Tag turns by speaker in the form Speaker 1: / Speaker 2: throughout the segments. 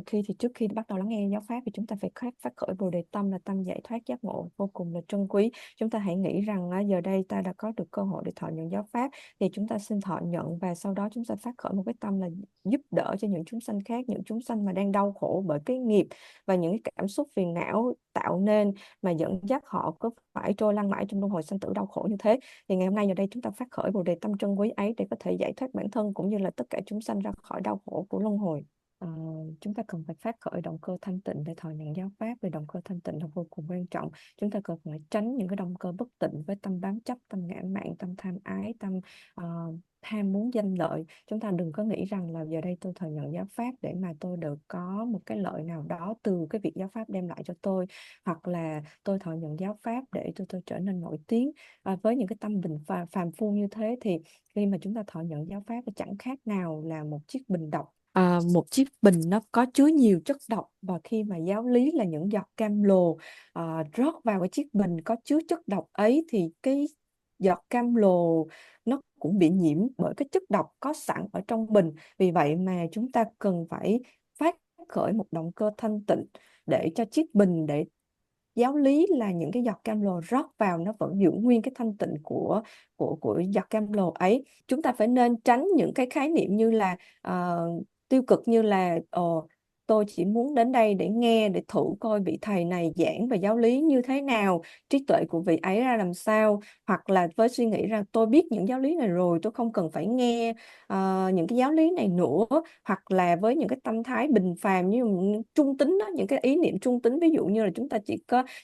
Speaker 1: mọi khi thì trước khi bắt đầu lắng nghe giáo pháp thì chúng ta phải phát khởi Bồ Đề Tâm, là tâm giải thoát giác ngộ vô cùng là trân quý. Chúng ta hãy nghĩ rằng giờ đây ta đã có được cơ hội để thọ nhận giáo pháp, thì chúng ta xin thọ nhận, và sau đó chúng ta phát khởi một cái tâm là giúp đỡ cho những chúng sanh khác, những chúng sanh mà đang đau khổ bởi cái nghiệp và những cái cảm xúc phiền não tạo nên, mà dẫn dắt họ cứ phải trôi lăn mãi trong luân hồi sanh tử đau khổ như thế. Thì ngày hôm nay ở đây chúng ta phát khởi Bồ Đề Tâm trân quý ấy để có thể giải thoát bản thân cũng như là tất cả chúng sanh ra khỏi đau khổ của luân hồi. Ờ, chúng ta cần phải phát khởi động cơ thanh tịnh để thọ nhận giáo pháp, vì động cơ thanh tịnh là vô cùng quan trọng. Chúng ta cần phải tránh những cái động cơ bất tịnh với tâm bám chấp, tâm ngã mạn, tâm tham ái, tâm ham muốn danh lợi. Chúng ta đừng có nghĩ rằng là giờ đây tôi thọ nhận giáo pháp để mà tôi được có một cái lợi nào đó từ cái việc giáo pháp đem lại cho tôi, hoặc là tôi thọ nhận giáo pháp để tôi trở nên nổi tiếng. Với những cái tâm bình phàm phu như thế thì khi mà chúng ta thọ nhận giáo pháp thì chẳng khác nào là một chiếc bình độc. Một chiếc bình nó có chứa nhiều chất độc, và khi mà giáo lý là những giọt cam lồ rót vào cái chiếc bình có chứa chất độc ấy, thì cái giọt cam lồ nó cũng bị nhiễm bởi cái chất độc có sẵn ở trong bình. Vì vậy mà chúng ta cần phải phát khởi một động cơ thanh tịnh để cho chiếc bình, để giáo lý là những cái giọt cam lồ rót vào nó vẫn giữ nguyên cái thanh tịnh của giọt cam lồ ấy. Chúng ta phải nên tránh những cái khái niệm như là tiêu cực, như là tôi chỉ muốn đến đây để nghe, để thử coi vị thầy này giảng về giáo lý như thế nào, trí tuệ của vị ấy ra làm sao, hoặc là với suy nghĩ rằng tôi biết những giáo lý này rồi, tôi không cần phải nghe những cái giáo lý này nữa, hoặc là với những cái tâm thái bình phàm như trung tính đó, những cái ý niệm trung tính, ví dụ như là chúng ta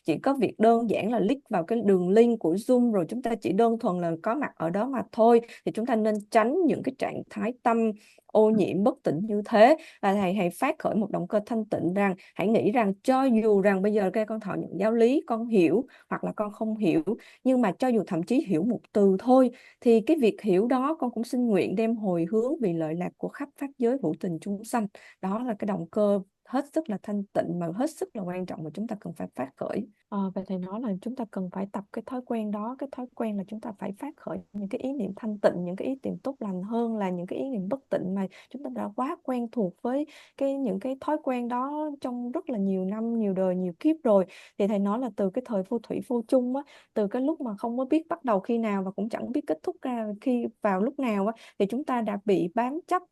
Speaker 1: chỉ có việc đơn giản là click vào cái đường link của Zoom rồi chúng ta chỉ đơn thuần là có mặt ở đó mà thôi, thì chúng ta nên tránh những cái trạng thái tâm ô nhiễm bất tịnh như thế. Và thầy hãy phát khởi một động cơ thanh tịnh rằng hãy nghĩ rằng cho dù rằng bây giờ con thọ nhận giáo lý, con hiểu hoặc là con không hiểu, nhưng mà cho dù thậm chí hiểu một từ thôi, thì cái việc hiểu đó con cũng xin nguyện đem hồi hướng vì lợi lạc của khắp pháp giới hữu tình chúng sanh. Đó là cái động cơ hết sức là thanh tịnh mà hết sức là quan trọng mà chúng ta cần phải phát khởi. Và thầy nói là chúng ta cần phải tập cái thói quen đó. Cái thói quen là chúng ta phải phát khởi những cái ý niệm thanh tịnh, những cái ý niệm tốt lành hơn là những cái ý niệm bất tịnh, mà chúng ta đã quá quen thuộc với những cái thói quen đó trong rất là nhiều năm, nhiều đời, nhiều kiếp rồi. Thì thầy nói là từ cái thời vô thủy vô chung á, từ cái lúc mà không có biết bắt đầu khi nào và cũng chẳng biết kết thúc ra khi vào lúc nào á, thì chúng ta đã bị bám chấp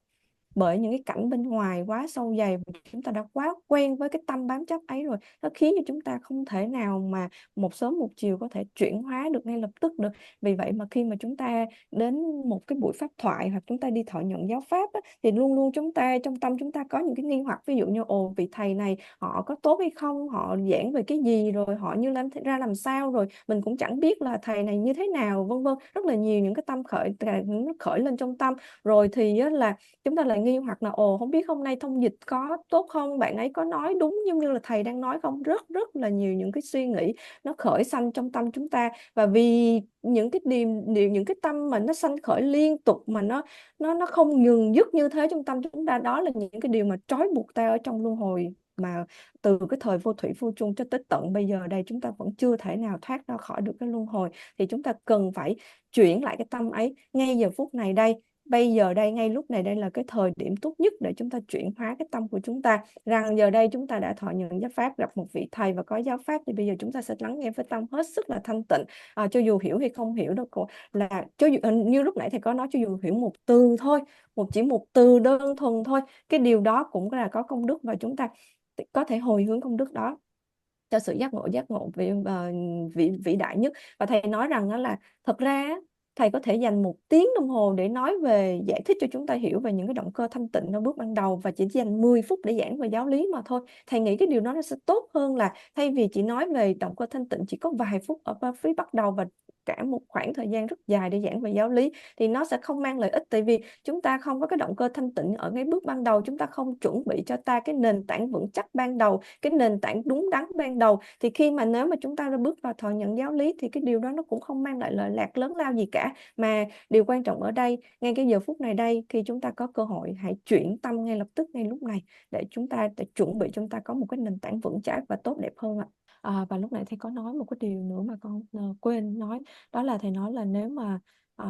Speaker 1: bởi những cái cảnh bên ngoài quá sâu dày, và chúng ta đã quá quen với cái tâm bám chấp ấy rồi, nó khiến cho chúng ta không thể nào mà một sớm một chiều có thể chuyển hóa được ngay lập tức được. Vì vậy mà khi mà chúng ta đến một cái buổi pháp thoại hoặc chúng ta đi thọ nhận giáo pháp á, thì luôn luôn chúng ta trong tâm chúng ta có những cái nghi hoặc, ví dụ như ồ, vị thầy này họ có tốt hay không, họ giảng về cái gì, rồi họ như làm sao, rồi mình cũng chẳng biết là thầy này như thế nào, vân vân. Rất là nhiều những cái tâm nó khởi lên trong tâm. Rồi thì á, là chúng ta lại nghi hoặc là ồ, không biết hôm nay thông dịch có tốt không, bạn ấy có nói đúng như là thầy đang nói không. Rất rất là nhiều những cái suy nghĩ nó khởi sanh trong tâm chúng ta, và vì những cái những cái tâm mà nó sanh khởi liên tục mà nó không ngừng dứt như thế trong tâm chúng ta, đó là những cái điều mà trói buộc ta ở trong luân hồi, mà từ cái thời vô thủy vô chung cho tới tận bây giờ đây chúng ta vẫn chưa thể nào thoát ra khỏi được cái luân hồi. Thì chúng ta cần phải chuyển lại cái tâm ấy ngay giờ phút này đây. Bây giờ đây, ngay lúc này đây là cái thời điểm tốt nhất để chúng ta chuyển hóa cái tâm của chúng ta, rằng giờ đây chúng ta đã thọ nhận giáo pháp, gặp một vị thầy và có giáo pháp, thì bây giờ chúng ta sẽ lắng nghe với tâm hết sức là thanh tịnh. Cho dù hiểu hay không hiểu đâu, là cho dù, như lúc nãy thầy có nói, cho dù hiểu một từ thôi, chỉ một từ đơn thuần thôi, cái điều đó cũng là có công đức, và chúng ta có thể hồi hướng công đức đó cho sự giác ngộ vĩ đại nhất. Và thầy nói rằng đó là thật ra á, thầy có thể dành 1 tiếng đồng hồ để nói về, giải thích cho chúng ta hiểu về những cái động cơ thanh tịnh ở bước ban đầu, và chỉ dành 10 phút để giảng về giáo lý mà thôi. Thầy nghĩ cái điều đó nó sẽ tốt hơn là thay vì chỉ nói về động cơ thanh tịnh chỉ có vài phút ở phía bắt đầu và cả một khoảng thời gian rất dài để giảng về giáo lý, thì nó sẽ không mang lợi ích. Tại vì chúng ta không có cái động cơ thanh tịnh ở ngay bước ban đầu, chúng ta không chuẩn bị cho ta cái nền tảng vững chắc ban đầu, cái nền tảng đúng đắn ban đầu, thì khi mà nếu mà chúng ta đã bước vào thọ nhận giáo lý thì cái điều đó nó cũng không mang lại lợi lạc lớn lao gì cả. Mà điều quan trọng ở đây, ngay cái giờ phút này đây, khi chúng ta có cơ hội, hãy chuyển tâm ngay lập tức, ngay lúc này, để chuẩn bị chúng ta có một cái nền tảng vững chắc và tốt đẹp hơn ạ. Và lúc nãy thầy có nói một cái điều nữa mà con quên nói, đó là thầy nói là nếu mà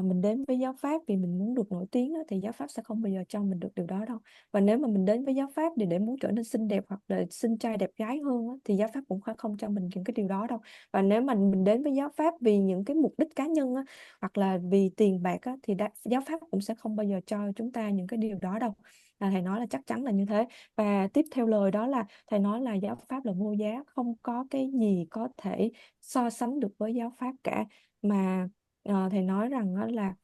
Speaker 1: mình đến với giáo pháp vì mình muốn được nổi tiếng á, thì giáo pháp sẽ không bao giờ cho mình được điều đó đâu. Và nếu mà mình đến với giáo pháp để muốn trở nên xinh đẹp hoặc là xinh trai đẹp gái hơn á, thì giáo pháp cũng không cho mình những cái điều đó đâu. Và nếu mà mình đến với giáo pháp vì những cái mục đích cá nhân á, hoặc là vì tiền bạc á, thì giáo pháp cũng sẽ không bao giờ cho chúng ta những cái điều đó đâu. Thầy nói là chắc chắn là như thế. Và tiếp theo lời đó là thầy nói là giáo pháp là vô giá, không có cái gì có thể so sánh được với giáo pháp cả. Mà thầy nói rằng đó là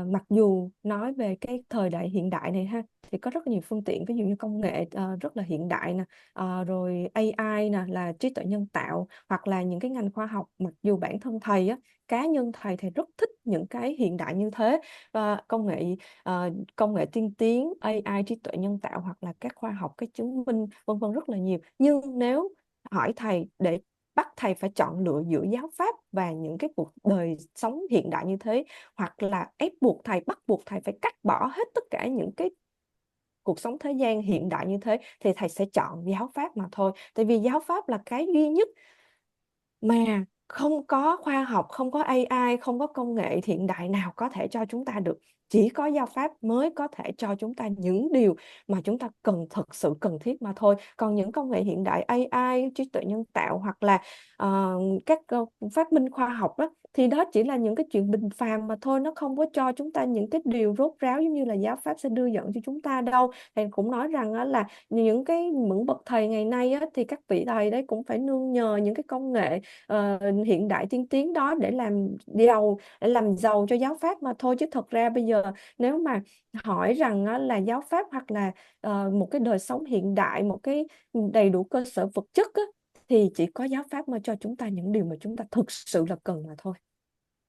Speaker 1: mặc dù nói về cái thời đại hiện đại này ha, thì có rất nhiều phương tiện, ví dụ như công nghệ rất là hiện đại nè, rồi AI nè, là trí tuệ nhân tạo, hoặc là những cái ngành khoa học, mặc dù bản thân thầy á, cá nhân thầy rất thích những cái hiện đại như thế, và công nghệ tiên tiến, AI, trí tuệ nhân tạo, hoặc là các khoa học, cái chứng minh vân vân rất là nhiều. Nhưng nếu hỏi thầy để bắt thầy phải chọn lựa giữa giáo pháp và những cái cuộc đời sống hiện đại như thế, hoặc là bắt buộc thầy phải cắt bỏ hết tất cả những cái cuộc sống thế gian hiện đại như thế, thì thầy sẽ chọn giáo pháp mà thôi. Tại vì giáo pháp là cái duy nhất mà không có khoa học, không có AI, không có công nghệ hiện đại nào có thể cho chúng ta được. Chỉ có giáo pháp mới có thể cho chúng ta những điều mà chúng ta thực sự cần thiết mà thôi. Còn những công nghệ hiện đại, AI, trí tuệ nhân tạo, hoặc là các phát minh khoa học đó, thì đó chỉ là những cái chuyện bình phàm mà thôi. Nó không có cho chúng ta những cái điều rốt ráo giống như là giáo pháp sẽ đưa dẫn cho chúng ta đâu. Thầy cũng nói rằng á, là những cái những bậc thầy ngày nay á, thì các vị thầy đấy cũng phải nương nhờ những cái công nghệ hiện đại tiên tiến đó để làm giàu cho giáo pháp mà thôi. Chứ thật ra bây giờ nếu mà hỏi rằng á, là giáo pháp hoặc là một cái đời sống hiện đại, một cái đầy đủ cơ sở vật chất á, thì chỉ có giáo pháp mới cho chúng ta những điều mà chúng ta thực sự là cần mà thôi.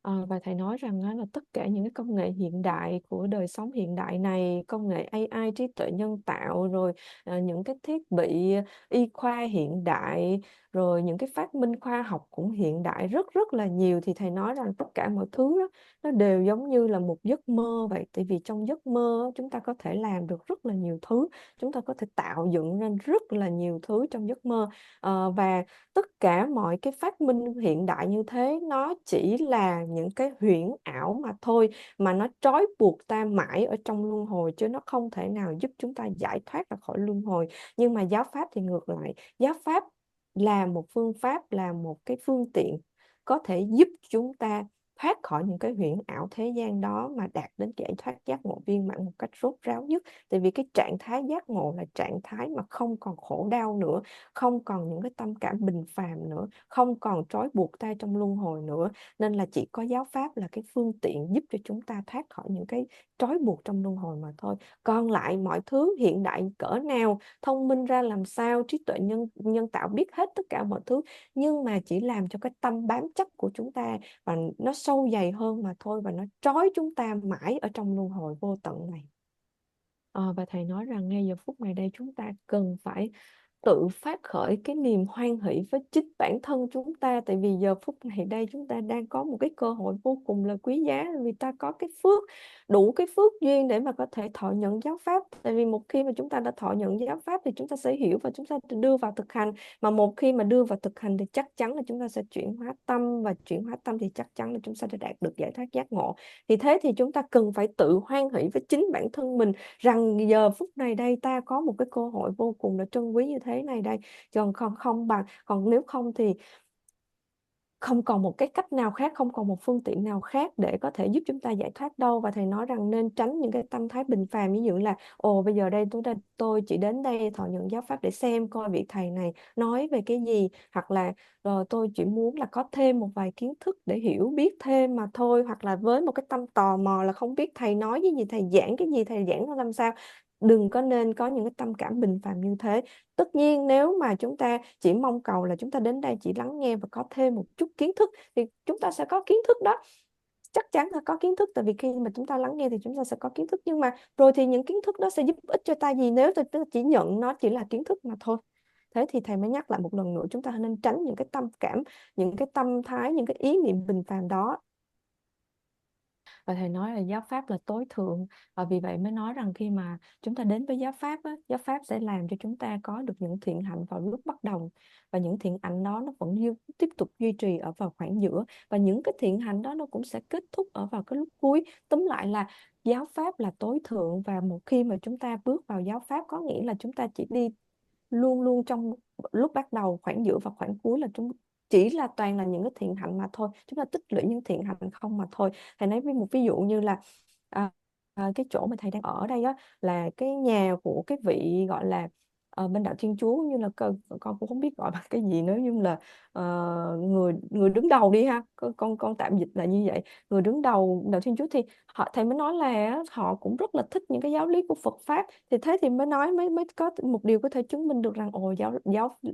Speaker 1: Và thầy nói rằng á, là tất cả những cái công nghệ hiện đại của đời sống hiện đại này, công nghệ AI, trí tuệ nhân tạo, rồi những cái thiết bị y khoa hiện đại, rồi những cái phát minh khoa học cũng hiện đại rất rất là nhiều, thì thầy nói rằng tất cả mọi thứ đó nó đều giống như là một giấc mơ vậy. Tại vì trong giấc mơ á, chúng ta có thể làm được rất là nhiều thứ, chúng ta có thể tạo dựng nên rất là nhiều thứ trong giấc mơ. Và tất cả mọi cái phát minh hiện đại như thế nó chỉ là những cái huyễn ảo mà thôi, mà nó trói buộc ta mãi ở trong luân hồi, chứ nó không thể nào giúp chúng ta giải thoát ra khỏi luân hồi. Nhưng mà giáo pháp thì ngược lại, giáo pháp là một phương pháp, là một cái phương tiện có thể giúp chúng ta thoát khỏi những cái huyễn ảo thế gian đó, mà đạt đến giải thoát giác ngộ viên mãn một cách rốt ráo nhất. Tại vì cái trạng thái giác ngộ là trạng thái mà không còn khổ đau nữa, không còn những cái tâm cảm bình phàm nữa, không còn trói buộc ta trong luân hồi nữa. Nên là chỉ có giáo pháp là cái phương tiện giúp cho chúng ta thoát khỏi những cái trói buộc trong luân hồi mà thôi. Còn lại mọi thứ hiện đại cỡ nào, thông minh ra làm sao, trí tuệ nhân tạo biết hết tất cả mọi thứ, nhưng mà chỉ làm cho cái tâm bám chấp của chúng ta và nó sâu dày hơn mà thôi, và nó trói chúng ta mãi ở trong luân hồi vô tận này. Và thầy nói rằng ngay giờ phút này đây chúng ta cần phải tự phát khởi cái niềm hoan hỷ với chính bản thân chúng ta. Tại vì giờ phút này đây chúng ta đang có một cái cơ hội vô cùng là quý giá, vì ta có cái phước, đủ cái phước duyên để mà có thể thọ nhận giáo pháp. Tại vì một khi mà chúng ta đã thọ nhận giáo pháp thì chúng ta sẽ hiểu và chúng ta đưa vào thực hành. Mà một khi mà đưa vào thực hành thì chắc chắn là chúng ta sẽ chuyển hóa tâm, và chuyển hóa tâm thì chắc chắn là chúng ta sẽ đạt được giải thoát giác ngộ. Thì thế thì chúng ta cần phải tự hoan hỷ với chính bản thân mình rằng giờ phút này đây ta có một cái cơ hội vô cùng là trân quý như thế này đây. Còn không không bằng còn nếu không thì không còn một cái cách nào khác, không còn một phương tiện nào khác để có thể giúp chúng ta giải thoát đâu. Và thầy nói rằng nên tránh những cái tâm thái bình phàm, ví dụ là ồ bây giờ đây tôi chỉ đến đây thọ nhận giáo pháp để xem coi vị thầy này nói về cái gì, hoặc là tôi chỉ muốn là có thêm một vài kiến thức để hiểu biết thêm mà thôi, hoặc là với một cái tâm tò mò là không biết thầy nói cái gì, thầy giảng cái gì, thầy giảng nó làm sao. Đừng có nên có những cái tâm cảm bình phàm như thế. Tất nhiên nếu mà chúng ta chỉ mong cầu là chúng ta đến đây chỉ lắng nghe và có thêm một chút kiến thức, thì chúng ta sẽ có kiến thức đó, chắc chắn là có kiến thức. Tại vì khi mà chúng ta lắng nghe thì chúng ta sẽ có kiến thức, nhưng mà rồi thì những kiến thức đó sẽ giúp ích cho ta gì nếu ta chỉ nhận nó chỉ là kiến thức mà thôi. Thế thì thầy mới nhắc lại một lần nữa, chúng ta nên tránh những cái tâm cảm, những cái tâm thái, những cái ý niệm bình phàm đó. Và thầy nói là giáo pháp là tối thượng, và vì vậy mới nói rằng khi mà chúng ta đến với giáo pháp á, giáo pháp sẽ làm cho chúng ta có được những thiện hạnh vào lúc bắt đầu, và những thiện hạnh đó nó vẫn tiếp tục duy trì ở vào khoảng giữa, và những cái thiện hạnh đó nó cũng sẽ kết thúc ở vào cái lúc cuối. Tóm lại là giáo pháp là tối thượng, và một khi mà chúng ta bước vào giáo pháp có nghĩa là chúng ta chỉ đi luôn luôn trong lúc bắt đầu, khoảng giữa và khoảng cuối là chúng chỉ là toàn là những cái thiện hạnh mà thôi, chúng ta tích lũy những thiện hạnh không mà thôi. Thầy nói với một ví dụ như là à, cái chỗ mà thầy đang ở đây á, là cái nhà của cái vị gọi là bên đạo Thiên Chúa, như là con cũng không biết gọi bằng cái gì nữa, nhưng là người người đứng đầu đi ha, con tạm dịch là như vậy. Người đứng đầu đạo Thiên Chúa thì thầy mới nói là á, họ cũng rất là thích những cái giáo lý của Phật pháp. Thì thế thì mới nói mới mới có một điều có thể chứng minh được rằng ồ,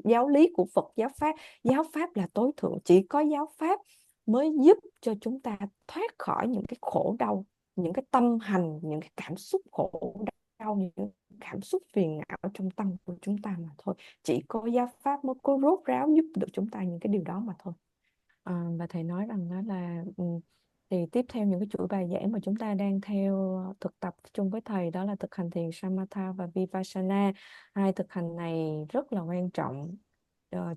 Speaker 1: giáo lý của Phật, giáo pháp là tối thượng. Chỉ có giáo pháp mới giúp cho chúng ta thoát khỏi những cái khổ đau, những cái tâm hành, những cái cảm xúc khổ đau, những cảm xúc phiền não trong tâm của chúng ta mà thôi. Chỉ có giáo pháp mới có rốt ráo giúp được chúng ta những cái điều đó mà thôi. Và thầy nói rằng đó là thì tiếp theo những cái chuỗi bài giảng mà chúng ta đang theo thực tập chung với thầy, đó là thực hành thiền Samatha và Vipassana. Hai thực hành này rất là quan trọng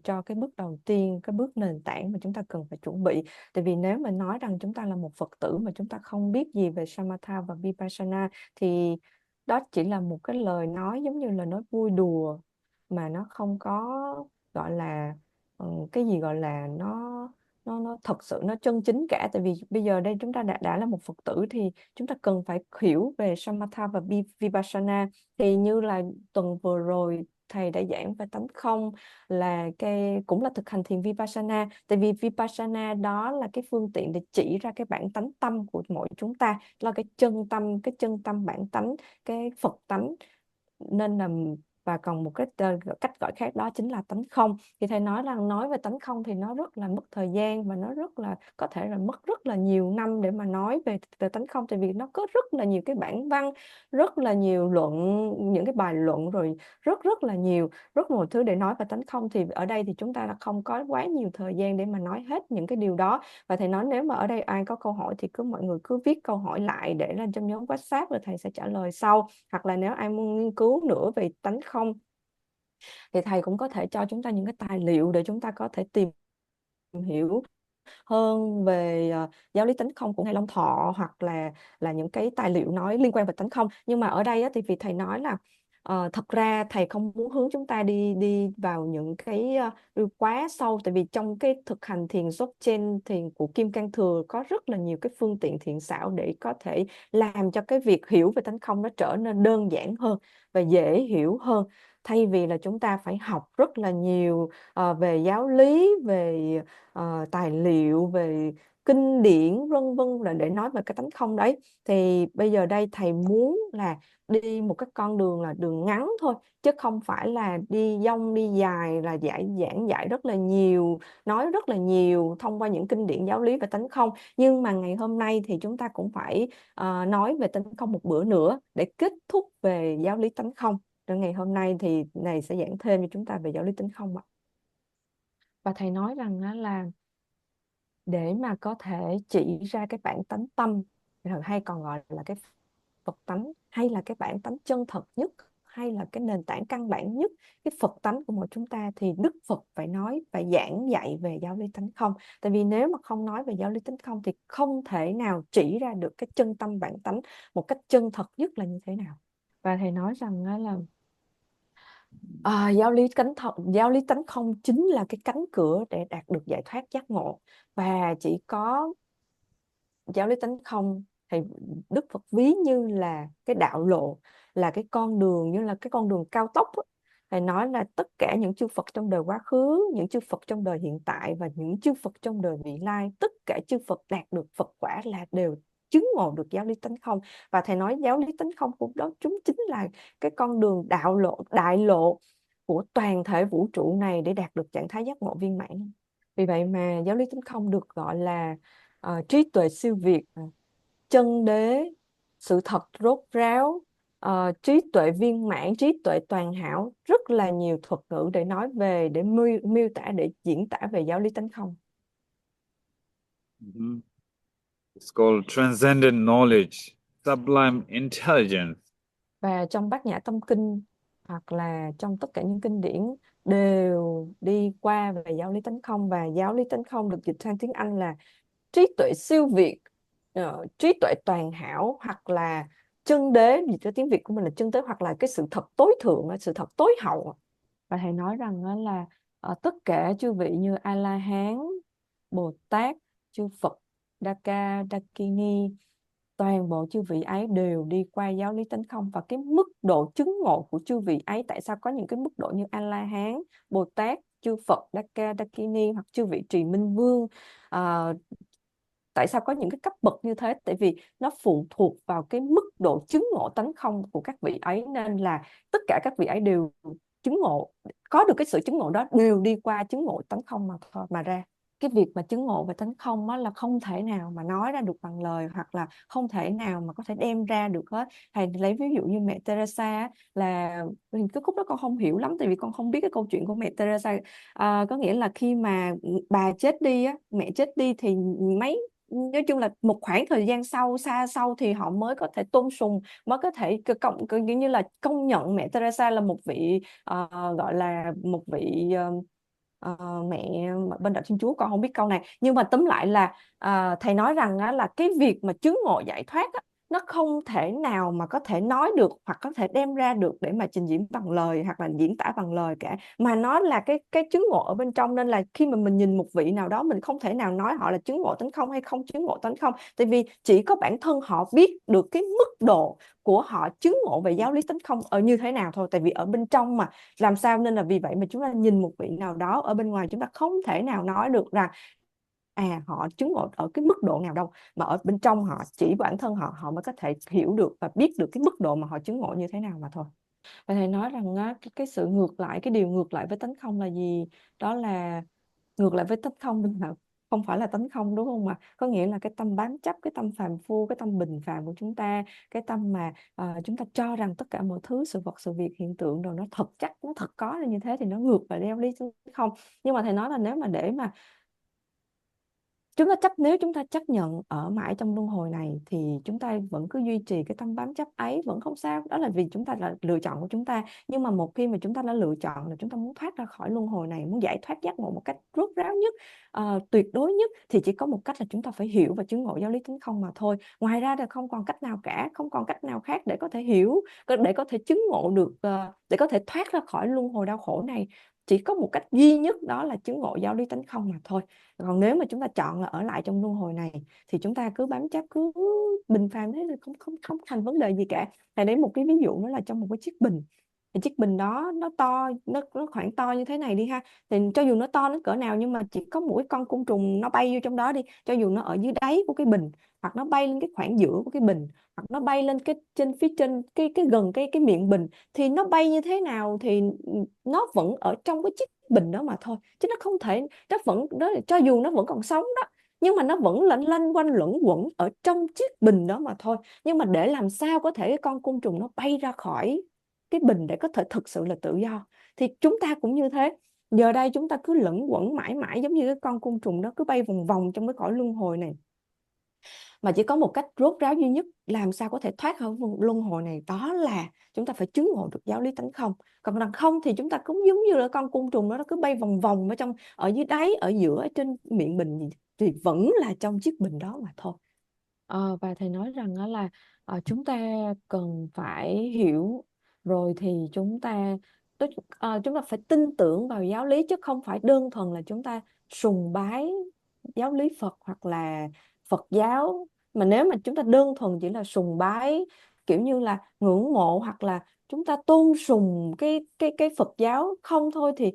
Speaker 1: cho cái bước đầu tiên, cái bước nền tảng mà chúng ta cần phải chuẩn bị. Tại vì nếu mà nói rằng chúng ta là một Phật tử mà chúng ta không biết gì về Samatha và Vipassana thì đó chỉ là một cái lời nói, giống như là nói vui đùa, mà nó không có gọi là cái gì gọi là nó thật sự nó chân chính cả. Tại vì bây giờ đây chúng ta đã là một Phật tử thì chúng ta cần phải hiểu về Samatha và Vipassana. Thì như là tuần vừa rồi thầy đã giảng về tánh không, là cái cũng là thực hành thiền Vipassana. Tại vì Vipassana đó là cái phương tiện để chỉ ra cái bản tánh tâm của mỗi chúng ta, là cái chân tâm bản tánh, cái Phật tánh. Nên là và còn một cái cách gọi khác đó chính là tánh không. Thì thầy nói rằng nói về tánh không thì nó rất là mất thời gian, và nó rất là có thể là mất rất là nhiều năm để mà nói về tánh không. Tại vì nó có rất là nhiều cái bản văn, rất là nhiều luận, những cái bài luận, rồi rất rất là nhiều, rất nhiều thứ để nói về tánh không. Thì ở đây thì chúng ta đã không có quá nhiều thời gian để mà nói hết những cái điều đó. Và thầy nói nếu mà ở đây ai có câu hỏi thì mọi người cứ viết câu hỏi lại để lên trong nhóm WhatsApp, rồi thầy sẽ trả lời sau. Hoặc là nếu ai muốn nghiên cứu nữa về tánh không thì thầy cũng có thể cho chúng ta những cái tài liệu để chúng ta có thể tìm hiểu hơn về giáo lý tánh không của Ngài Long Thọ, hoặc là những cái tài liệu nói liên quan về tánh không. Nhưng mà ở đây á, thì vì thầy nói là thật ra thầy không muốn hướng chúng ta đi đi vào những cái đi quá sâu. Tại vì trong cái thực hành thiền Dzogchen, thiền của Kim Cang Thừa, có rất là nhiều cái phương tiện thiện xảo để có thể làm cho cái việc hiểu về tánh không nó trở nên đơn giản hơn và dễ hiểu hơn, thay vì là chúng ta phải học rất là nhiều về giáo lý, về tài liệu, về kinh điển vân vân là để nói về cái tánh không đấy. Thì bây giờ đây thầy muốn là đi một cái con đường là đường ngắn thôi, chứ không phải là đi dông đi dài, là giảng dạy rất là nhiều, nói rất là nhiều thông qua những kinh điển giáo lý về tánh không. Nhưng mà ngày hôm nay thì chúng ta cũng phải nói về tánh không một bữa nữa để kết thúc về giáo lý tánh không. Rồi ngày hôm nay thì này sẽ giảng thêm cho chúng ta về giáo lý tánh không ạ. Và thầy nói rằng đó là để mà có thể chỉ ra cái bản tánh tâm, hay còn gọi là cái Phật tánh, hay là cái bản tánh chân thật nhất, hay là cái nền tảng căn bản nhất, cái Phật tánh của mỗi chúng ta, thì Đức Phật phải giảng dạy về giáo lý tánh không. Tại vì nếu mà không nói về giáo lý tánh không thì không thể nào chỉ ra được cái chân tâm bản tánh một cách chân thật nhất là như thế nào. Và thầy nói rằng đó là giáo lý tánh không chính là cái cánh cửa để đạt được giải thoát giác ngộ. Và chỉ có giáo lý tánh không thì Đức Phật ví như là cái đạo lộ, là cái con đường, như là cái con đường cao tốc á. Thầy nói là tất cả những chư Phật trong đời quá khứ, những chư Phật trong đời hiện tại và những chư Phật trong đời vị lai, tất cả chư Phật đạt được Phật quả là đều chứng ngộ được giáo lý tánh không. Và thầy nói giáo lý tánh không của đó chúng chính là cái con đường đạo lộ, đại lộ của toàn thể vũ trụ này để đạt được trạng thái giác ngộ viên mãn. Vì vậy mà giáo lý tánh không được gọi là trí tuệ siêu việt, chân đế, sự thật rốt ráo, trí tuệ viên mãn, trí tuệ toàn hảo, rất là nhiều thuật ngữ để nói về, để miêu tả, để diễn tả về giáo lý tánh không.
Speaker 2: Ừ. It's called transcendent knowledge, sublime intelligence.
Speaker 1: Và trong Bát Nhã Tâm Kinh hoặc là trong tất cả những kinh điển đều đi qua về giáo lý tánh không, và giáo lý tánh không được dịch sang tiếng Anh là trí tuệ siêu việt, trí tuệ toàn hảo, hoặc là chân đế, dịch ra tiếng Việt của mình là chân đế, hoặc là cái sự thật tối thượng, sự thật tối hậu. Và thầy nói rằng đó là tất cả chư vị như A La Hán, Bồ Tát, chư Phật, Đaka, Dakini, toàn bộ chư vị ấy đều đi qua giáo lý tánh không. Và cái mức độ chứng ngộ của chư vị ấy, tại sao có những cái mức độ như A La Hán, Bồ Tát, chư Phật, Đaka, Dakini, hoặc chư vị Trì Minh Vương, à, tại sao có những cái cấp bậc như thế? Tại vì nó phụ thuộc vào cái mức độ chứng ngộ tánh không của các vị ấy, nên là tất cả các vị ấy đều chứng ngộ, có được cái sự chứng ngộ đó đều đi qua chứng ngộ tánh không mà thôi mà ra. Cái việc mà chứng ngộ về tánh không á, là không thể nào mà nói ra được bằng lời, hoặc là không thể nào mà có thể đem ra được hết. Thầy lấy ví dụ như mẹ Teresa á, là cái khúc đó con không hiểu lắm, tại vì con không biết cái câu chuyện của mẹ Teresa. Có nghĩa là khi mà bà chết đi á, mẹ chết đi thì mấy, nói chung là một khoảng thời gian sau, xa sau, thì họ mới có thể tôn sùng, mới có thể kiểu như là công nhận mẹ Teresa là một vị, gọi là một vị, mẹ bên đạo Thiên Chúa. Con không biết câu này, nhưng mà tóm lại là thầy nói rằng á, là cái việc mà chứng ngộ giải thoát á, nó không thể nào mà có thể nói được hoặc có thể đem ra được để mà trình diễn bằng lời hoặc là diễn tả bằng lời cả, mà nó là cái chứng ngộ ở bên trong. Nên là khi mà mình nhìn một vị nào đó, mình không thể nào nói họ là chứng ngộ tánh không hay không chứng ngộ tánh không, tại vì chỉ có bản thân họ biết được cái mức độ của họ chứng ngộ về giáo lý tánh không ở như thế nào thôi, tại vì ở bên trong mà làm sao. Nên là vì vậy mà chúng ta nhìn một vị nào đó ở bên ngoài, chúng ta không thể nào nói được rằng họ chứng ngộ ở cái mức độ nào đâu, mà ở bên trong họ, chỉ bản thân họ họ mới có thể hiểu được và biết được cái mức độ mà họ chứng ngộ như thế nào mà thôi. Và thầy nói rằng á, cái sự ngược lại, cái điều ngược lại với tánh không là gì? Đó là ngược lại với tánh không là không phải là tánh không, đúng không? Mà có nghĩa là cái tâm bám chấp, cái tâm phàm phu, cái tâm bình phàm của chúng ta, cái tâm mà chúng ta cho rằng tất cả mọi thứ, sự vật, sự việc, hiện tượng rồi nó thật chắc, nó thật có là như thế, thì nó ngược lại giáo lý tánh không. Nhưng mà thầy nói là nếu mà để mà nếu chúng ta chấp nhận ở mãi trong luân hồi này, thì chúng ta vẫn cứ duy trì cái tâm bám chấp ấy vẫn không sao, đó là vì chúng ta là lựa chọn của chúng ta. Nhưng mà một khi mà chúng ta đã lựa chọn là chúng ta muốn thoát ra khỏi luân hồi này, muốn giải thoát giác ngộ một cách rốt ráo nhất, tuyệt đối nhất, thì chỉ có một cách là chúng ta phải hiểu và chứng ngộ giáo lý tánh không mà thôi. Ngoài ra là không còn cách nào cả, không còn cách nào khác để có thể hiểu, để có thể chứng ngộ được, để có thể thoát ra khỏi luân hồi đau khổ này. Chỉ có một cách duy nhất, đó là chứng ngộ giáo lý tánh không mà thôi. Còn nếu mà chúng ta chọn là ở lại trong luân hồi này, thì chúng ta cứ bám chấp, cứ bình phàm thế, là không không không thành vấn đề gì cả. Thầy lấy một cái ví dụ, đó là trong một cái chiếc bình. Thì chiếc bình đó nó to, nó khoảng to như thế này đi ha, thì cho dù nó to đến cỡ nào, nhưng mà chỉ có mỗi con côn trùng nó bay vô trong đó đi, cho dù nó ở dưới đáy của cái bình, hoặc nó bay lên cái khoảng giữa của cái bình, hoặc nó bay lên cái trên phía trên cái gần cái miệng bình, thì nó bay như thế nào thì nó vẫn ở trong cái chiếc bình đó mà thôi, chứ nó không thể, nó vẫn đó, cho dù nó vẫn còn sống đó, nhưng mà nó vẫn lanh lanh quanh luẩn quẩn ở trong chiếc bình đó mà thôi. Nhưng mà để làm sao có thể cái con côn trùng nó bay ra khỏi cái bình để có thể thực sự là tự do, thì chúng ta cũng như thế. Giờ đây chúng ta cứ lẩn quẩn mãi mãi, giống như cái con côn trùng đó cứ bay vòng vòng trong cái cõi luân hồi này, mà chỉ có một cách rốt ráo duy nhất làm sao có thể thoát khỏi luân hồi này, đó là chúng ta phải chứng ngộ được giáo lý tánh không. Còn bằng không thì chúng ta cũng giống như là con côn trùng đó, nó cứ bay vòng vòng ở trong, ở dưới đáy, ở giữa, ở trên miệng bình gì, thì vẫn là trong chiếc bình đó mà thôi. Và thầy nói rằng đó là chúng ta cần phải hiểu, rồi thì chúng ta phải tin tưởng vào giáo lý, chứ không phải đơn thuần là chúng ta sùng bái giáo lý Phật hoặc là Phật giáo. Mà nếu mà chúng ta đơn thuần chỉ là sùng bái, kiểu như là ngưỡng mộ, hoặc là chúng ta tôn sùng cái Phật giáo không thôi, thì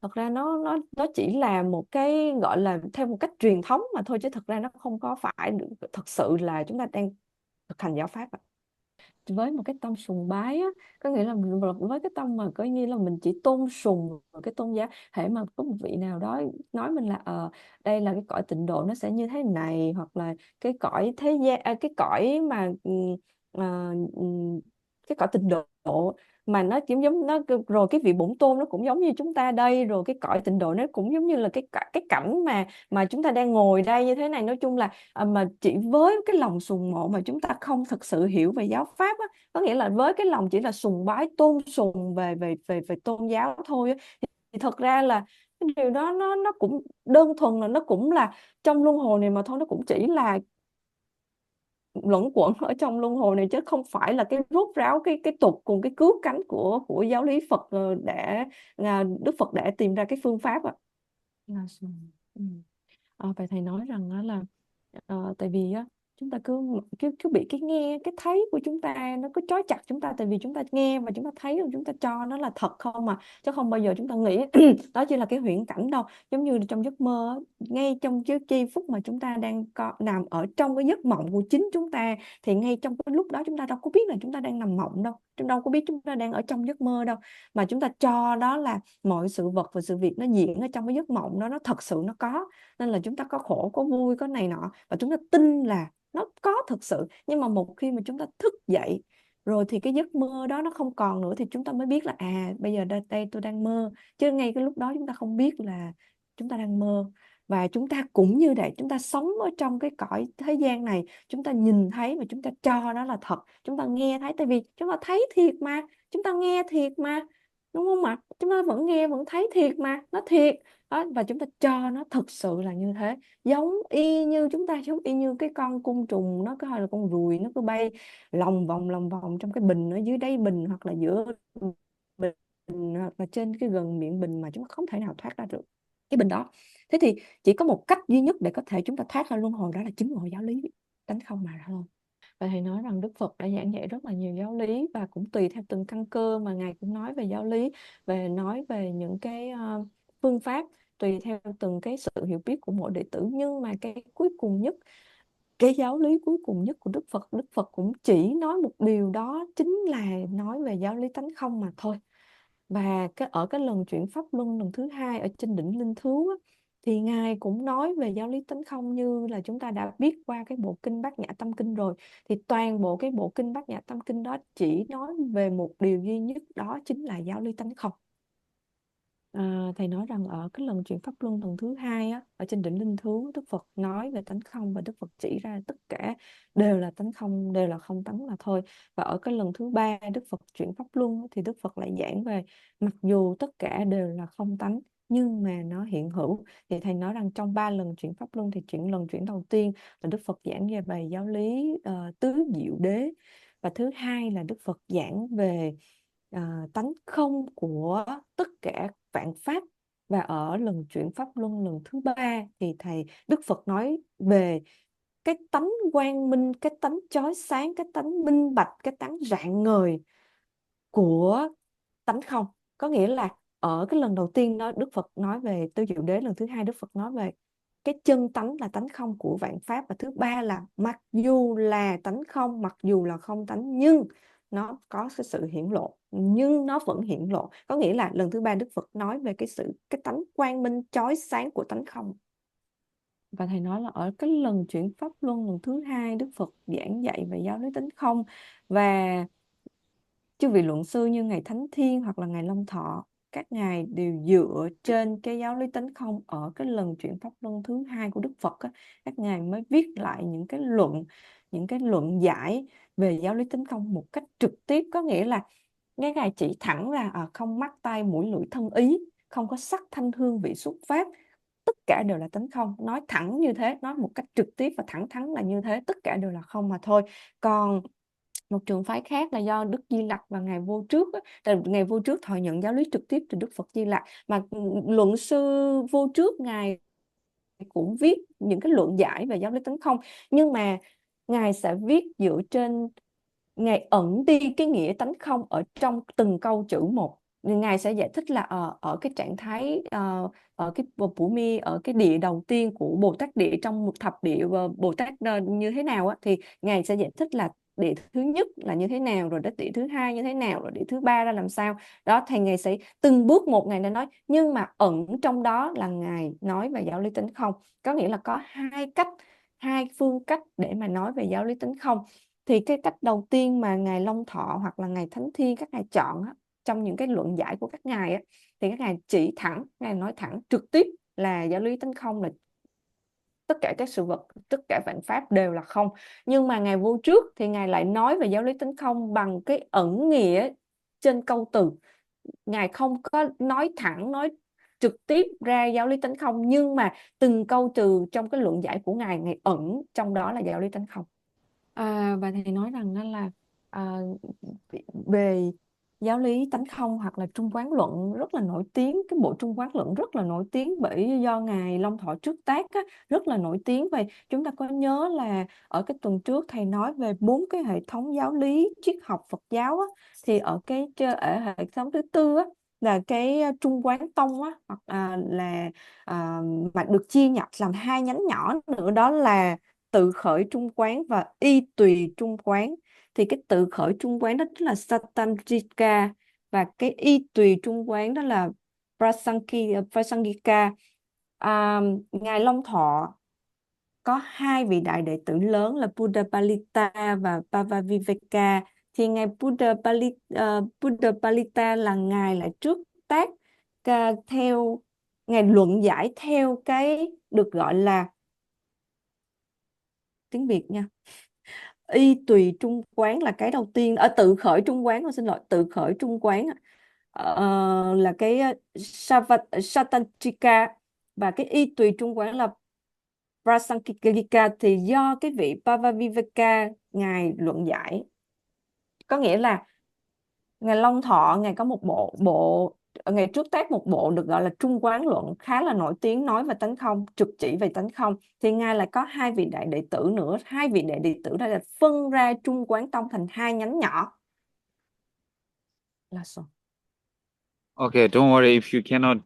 Speaker 1: thật ra nó chỉ là một cái, gọi là theo một cách truyền thống mà thôi, chứ thật ra nó không có phải được thật sự là chúng ta đang thực hành giáo pháp ạ. Với một cái tâm sùng bái á, có nghĩa là với cái tâm mà coi như là mình chỉ tôn sùng cái tôn giáo, hệ mà có một vị nào đó nói mình là đây là cái cõi tịnh độ nó sẽ như thế này, hoặc là cái cõi thế gian, cái cõi mà ờ, cái cõi tịnh độ mà nó chỉ giống nó, rồi cái vị bổn tôn nó cũng giống như chúng ta đây, rồi cái cõi tịnh độ nó cũng giống như là cái cảnh mà chúng ta đang ngồi đây như thế này. Nói chung là mà chỉ với cái lòng sùng mộ mà chúng ta không thực sự hiểu về giáo pháp á, có nghĩa là với cái lòng chỉ là sùng bái tôn sùng về tôn giáo thôi á, thì thật ra là cái điều đó nó cũng đơn thuần là nó cũng là trong luân hồi này mà thôi, nó cũng chỉ là luẩn quẩn ở trong luân hồi này, chứ không phải là cái rốt ráo cái tục cùng cái cứu cánh của giáo lý Phật, để Đức Phật để tìm ra cái phương pháp ạ. Ừ. Vậy thầy nói rằng á là tại vì á chúng ta cứ bị cái nghe cái thấy của chúng ta nó cứ trói chặt chúng ta, tại vì chúng ta nghe và chúng ta thấy rồi chúng ta cho nó là thật không mà, chứ không bao giờ chúng ta nghĩ đó chỉ là cái huyễn cảnh đâu. Giống như trong giấc mơ á, ngay trong cái giây phút mà chúng ta đang nằm ở trong cái giấc mộng của chính chúng ta, thì ngay trong cái lúc đó chúng ta đâu có biết là chúng ta đang nằm mộng đâu, chúng đâu có biết chúng ta đang ở trong giấc mơ đâu, mà chúng ta cho đó là mọi sự vật và sự việc nó diễn ở trong cái giấc mộng đó nó thật sự nó có. Nên là chúng ta có khổ có vui có này nọ và chúng ta tin là nó có thực sự. Nhưng mà một khi mà chúng ta thức dậy rồi thì cái giấc mơ đó nó không còn nữa, thì chúng ta mới biết là bây giờ đây tôi đang mơ, chứ ngay cái lúc đó chúng ta không biết là chúng ta đang mơ. Và chúng ta cũng như vậy, chúng ta sống ở trong cái cõi thế gian này, chúng ta nhìn thấy và chúng ta cho đó là thật, chúng ta nghe thấy, tại vì chúng ta thấy thiệt mà, chúng ta nghe thiệt mà, đúng không ạ? Chúng ta vẫn nghe vẫn thấy thiệt mà, nó thiệt đó, và chúng ta cho nó thực sự là như thế. Giống y như chúng ta, giống y như cái con côn trùng, nó có hay là con ruồi, nó cứ bay lòng vòng trong cái bình ở dưới đáy bình, hoặc là giữa bình, hoặc là trên cái gần miệng bình, mà chúng ta không thể nào thoát ra được cái bình đó. Thế thì chỉ có một cách duy nhất để có thể chúng ta thoát ra luân hồi, đó là chính ngộ giáo lý tánh không mà thôi. Và thầy nói rằng Đức Phật đã giảng dạy rất là nhiều giáo lý, và cũng tùy theo từng căn cơ mà Ngài cũng nói về giáo lý, nói về những cái phương pháp tùy theo từng cái sự hiểu biết của mỗi đệ tử. Nhưng mà cái cuối cùng nhất, cái giáo lý cuối cùng nhất của Đức Phật cũng chỉ nói một điều, đó chính là nói về giáo lý tánh không mà thôi. Và ở cái lần chuyển pháp luân lần thứ hai ở trên đỉnh Linh Thứu á, thì Ngài cũng nói về giáo lý tánh không như là chúng ta đã biết qua cái bộ kinh Bát Nhã Tâm Kinh rồi. Thì toàn bộ cái bộ kinh Bát Nhã Tâm Kinh đó chỉ nói về một điều duy nhất, đó chính là giáo lý tánh không. Thầy nói rằng ở cái lần chuyển pháp luân lần thứ hai á, ở trên đỉnh Linh Thứu, Đức Phật nói về tánh không, và Đức Phật chỉ ra tất cả đều là tánh không, đều là không tánh mà thôi. Và ở cái lần thứ ba Đức Phật chuyển pháp luân thì Đức Phật lại giảng về mặc dù tất cả đều là không tánh nhưng mà nó hiện hữu. Thì thầy nói rằng trong ba lần chuyển pháp luân thì lần chuyển đầu tiên là Đức Phật giảng về bài giáo lý tứ diệu đế, và thứ hai là Đức Phật giảng về tánh không của tất cả vạn pháp. Và ở lần chuyển pháp luân lần thứ ba thì Đức Phật nói về cái tánh quang minh, cái tánh chói sáng, cái tánh minh bạch, cái tánh rạng ngời của tánh không. Có nghĩa là ở cái lần đầu tiên đó Đức Phật nói về tứ diệu đế, lần thứ hai Đức Phật nói về cái chân tánh là tánh không của vạn pháp, và thứ ba là mặc dù là tánh không, mặc dù là không tánh, nhưng nó có cái sự hiển lộ, nhưng nó vẫn hiển lộ. Có nghĩa là lần thứ ba Đức Phật nói về cái tánh quang minh chói sáng của tánh không. Và thầy nói là ở cái lần chuyển pháp luân lần thứ hai Đức Phật giảng dạy về giáo lý tánh không, và chư vị luận sư như ngài Thánh Thiên hoặc là ngài Long Thọ, các ngài đều dựa trên cái giáo lý tánh không ở cái lần chuyển pháp luân thứ hai của Đức Phật á, các ngài mới viết lại những cái luận giải về giáo lý tánh không một cách trực tiếp. Có nghĩa là các ngài chỉ thẳng là không mắt tai mũi lưỡi thân ý, không có sắc thanh hương vị xúc pháp, tất cả đều là tánh không. Nói thẳng như thế, nói một cách trực tiếp và thẳng thắn là như thế, tất cả đều là không mà thôi. Còn một trường phái khác là do Đức Di Lặc và ngài Vô Trước á, ngài Vô Trước thọ nhận giáo lý trực tiếp từ Đức Phật Di Lặc, mà luận sư Vô Trước ngài cũng viết những cái luận giải về giáo lý tánh không, nhưng mà ngài sẽ viết dựa trên, ngài ẩn đi cái nghĩa tánh không ở trong từng câu chữ một. Ngài sẽ giải thích là ở cái trạng thái ở cái Bồ Mi, ở cái địa đầu tiên của Bồ Tát địa trong một thập địa Bồ Tát như thế nào á, thì ngài sẽ giải thích là địa thứ nhất là như thế nào, rồi đến địa thứ hai như thế nào, rồi địa thứ ba ra làm sao đó. Thì ngài sẽ từng bước một ngài đã nói, nhưng mà ẩn trong đó là ngài nói về giáo lý tánh không. Có nghĩa là có hai phương cách để mà nói về giáo lý tánh không. Thì cái cách đầu tiên mà ngài Long Thọ hoặc là ngài Thánh Thiên các ngài chọn á, trong những cái luận giải của các ngài á, thì các ngài chỉ thẳng, ngài nói thẳng trực tiếp là giáo lý tánh không là tất cả các sự vật, tất cả vạn pháp đều là không. Nhưng mà ngài vô trước thì ngài lại nói về giáo lý tánh không bằng cái ẩn nghĩa trên câu từ. Ngài không có nói thẳng, nói trực tiếp ra giáo lý tánh không, nhưng mà từng câu từ trong cái luận giải của ngài, ngài ẩn trong đó là giáo lý tánh không. Và thầy nói rằng đó là à, về giáo lý tánh không hoặc là Trung Quán Luận rất là nổi tiếng, cái bộ Trung Quán Luận rất là nổi tiếng bởi do ngài Long Thọ trước tác á, rất là nổi tiếng. Vậy chúng ta có nhớ là ở cái tuần trước thầy nói về 4 cái hệ thống giáo lý triết học Phật giáo á, thì ở hệ thống thứ tư á là cái Trung Quán Tông á, hoặc là à, mà được chia nhỏ làm hai nhánh nhỏ nữa, đó là tự khởi Trung Quán và y tùy Trung Quán. Thì cái tự khởi Trung Quán đó chính là Satantrika, và cái y tùy Trung Quán đó là Prasangika. Ngài Long Thọ có hai vị đại đệ tử lớn là Buddhapalita và Bhavaviveka. Thì ngài Buddhapalita là ngài lại trước tác theo ngài luận giải theo cái được gọi là tiếng Việt nha, y tùy Trung Quán là cái đầu tiên. Ở tự khởi Trung Quán, con xin lỗi, tự khởi Trung Quán là cái Satantrika, và cái y tùy Trung Quán là Prasangika, thì do cái vị Bhavaviveka ngài luận giải. Có nghĩa là ngài Long Thọ ngài có một bộ ngày trước tác một bộ được gọi là Trung Quán Luận khá là nổi tiếng, nói về tánh không, trực chỉ về tánh không. Thì ngài lại có hai vị đại đệ tử nữa, hai vị đại đệ tử đây là phân ra Trung Quán Tông thành hai nhánh nhỏ là sao?
Speaker 2: Okay, don't worry if you cannot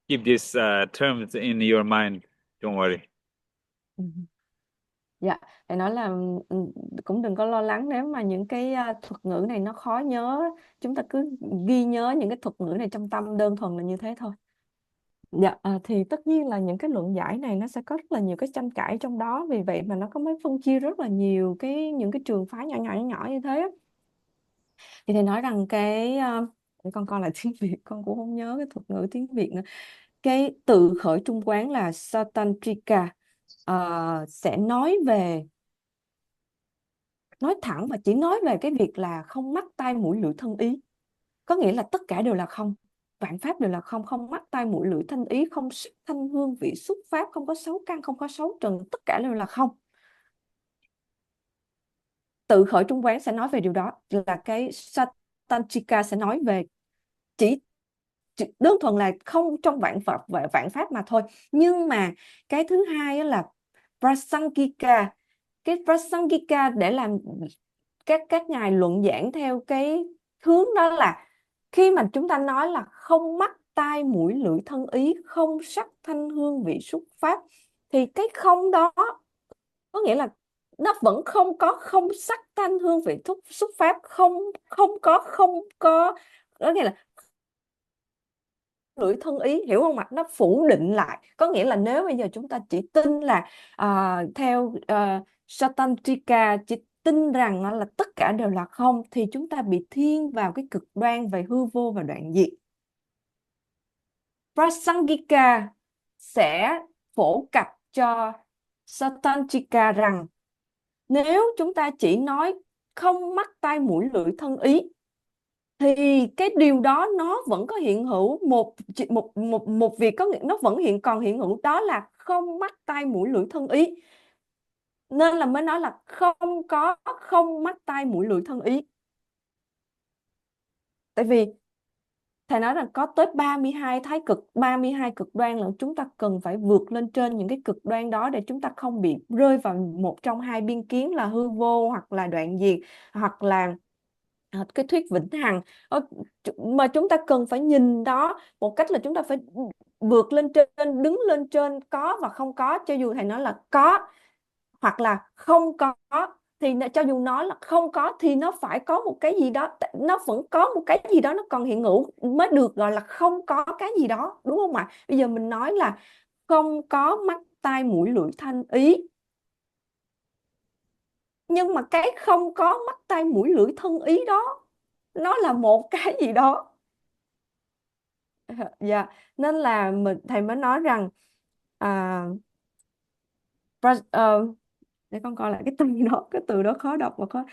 Speaker 2: keep these terms in your mind. Don't worry.
Speaker 1: Ừ. Dạ, để nói là cũng đừng có lo lắng nếu mà những cái thuật ngữ này nó khó nhớ, chúng ta cứ ghi nhớ những cái thuật ngữ này trong tâm, đơn thuần là như thế thôi. Dạ, thì tất nhiên là những cái luận giải này nó sẽ có rất là nhiều cái tranh cãi trong đó, vì vậy mà nó có mấy phân chia rất là nhiều những cái trường phái nhỏ nhỏ nhỏ nhỏ như thế á. Thì thầy nói rằng để con coi lại tiếng Việt, con cũng không nhớ cái thuật ngữ tiếng Việt nữa. Cái tự khởi Trung Quán là Satantrika sẽ nói thẳng và chỉ nói về cái việc là không mắt tai mũi lưỡi thân ý. Có nghĩa là tất cả đều là không, vạn pháp đều là không, không mắt tai mũi lưỡi thân ý, không sắc thanh hương vị xúc pháp, không có xấu căn, không có xấu trần, tất cả đều là không. Tự khởi Trung Quán sẽ nói về điều đó, là cái Satantrika sẽ nói về chỉ đơn thuần là không trong vạn pháp mà thôi. Nhưng mà cái thứ hai là Prasangika. Cái Prasangika để làm các ngài luận giảng theo cái hướng đó là khi mà chúng ta nói là không mắt tai mũi lưỡi thân ý, không sắc thanh hương vị xúc pháp, thì cái không đó có nghĩa là nó vẫn không có không sắc thanh hương vị xúc pháp, không có có nghĩa là lưỡi thân ý, hiểu không ạ? Nó phủ định lại, có nghĩa là nếu bây giờ chúng ta chỉ tin là theo Satantrika, chỉ tin rằng là tất cả đều là không, thì chúng ta bị thiên vào cái cực đoan về hư vô và đoạn diệt. Prasangika sẽ phổ cập cho Satantrika rằng nếu chúng ta chỉ nói không mắt tai mũi lưỡi thân ý, thì cái điều đó nó vẫn có hiện hữu một việc, có nghĩa nó vẫn còn hiện hữu, đó là không mắt tai mũi lưỡi thân ý. Nên là mới nói là không có không mắt tai mũi lưỡi thân ý. Tại vì thầy nói rằng có tới 32 thái cực, 32 cực đoan, là chúng ta cần phải vượt lên trên những cái cực đoan đó để chúng ta không bị rơi vào một trong hai biên kiến là hư vô hoặc là đoạn diệt, hoặc là cái thuyết vĩnh hằng. Mà chúng ta cần phải nhìn đó một cách là chúng ta phải vượt lên trên, đứng lên trên có và không có. Cho dù thầy nói là có hoặc là không có, thì cho dù nói là không có thì nó phải có một cái gì đó, nó vẫn có một cái gì đó nó còn hiện hữu mới được gọi là không có cái gì đó, đúng không ạ? Bây giờ mình nói là không có mắt tai mũi lưỡi thanh ý, nhưng mà cái không có mắt tai mũi lưỡi thân ý đó nó là một cái gì đó. Dạ, nên là thầy mới nói rằng à, để con coi lại cái từ đó, cái từ đó khó đọc mà khó.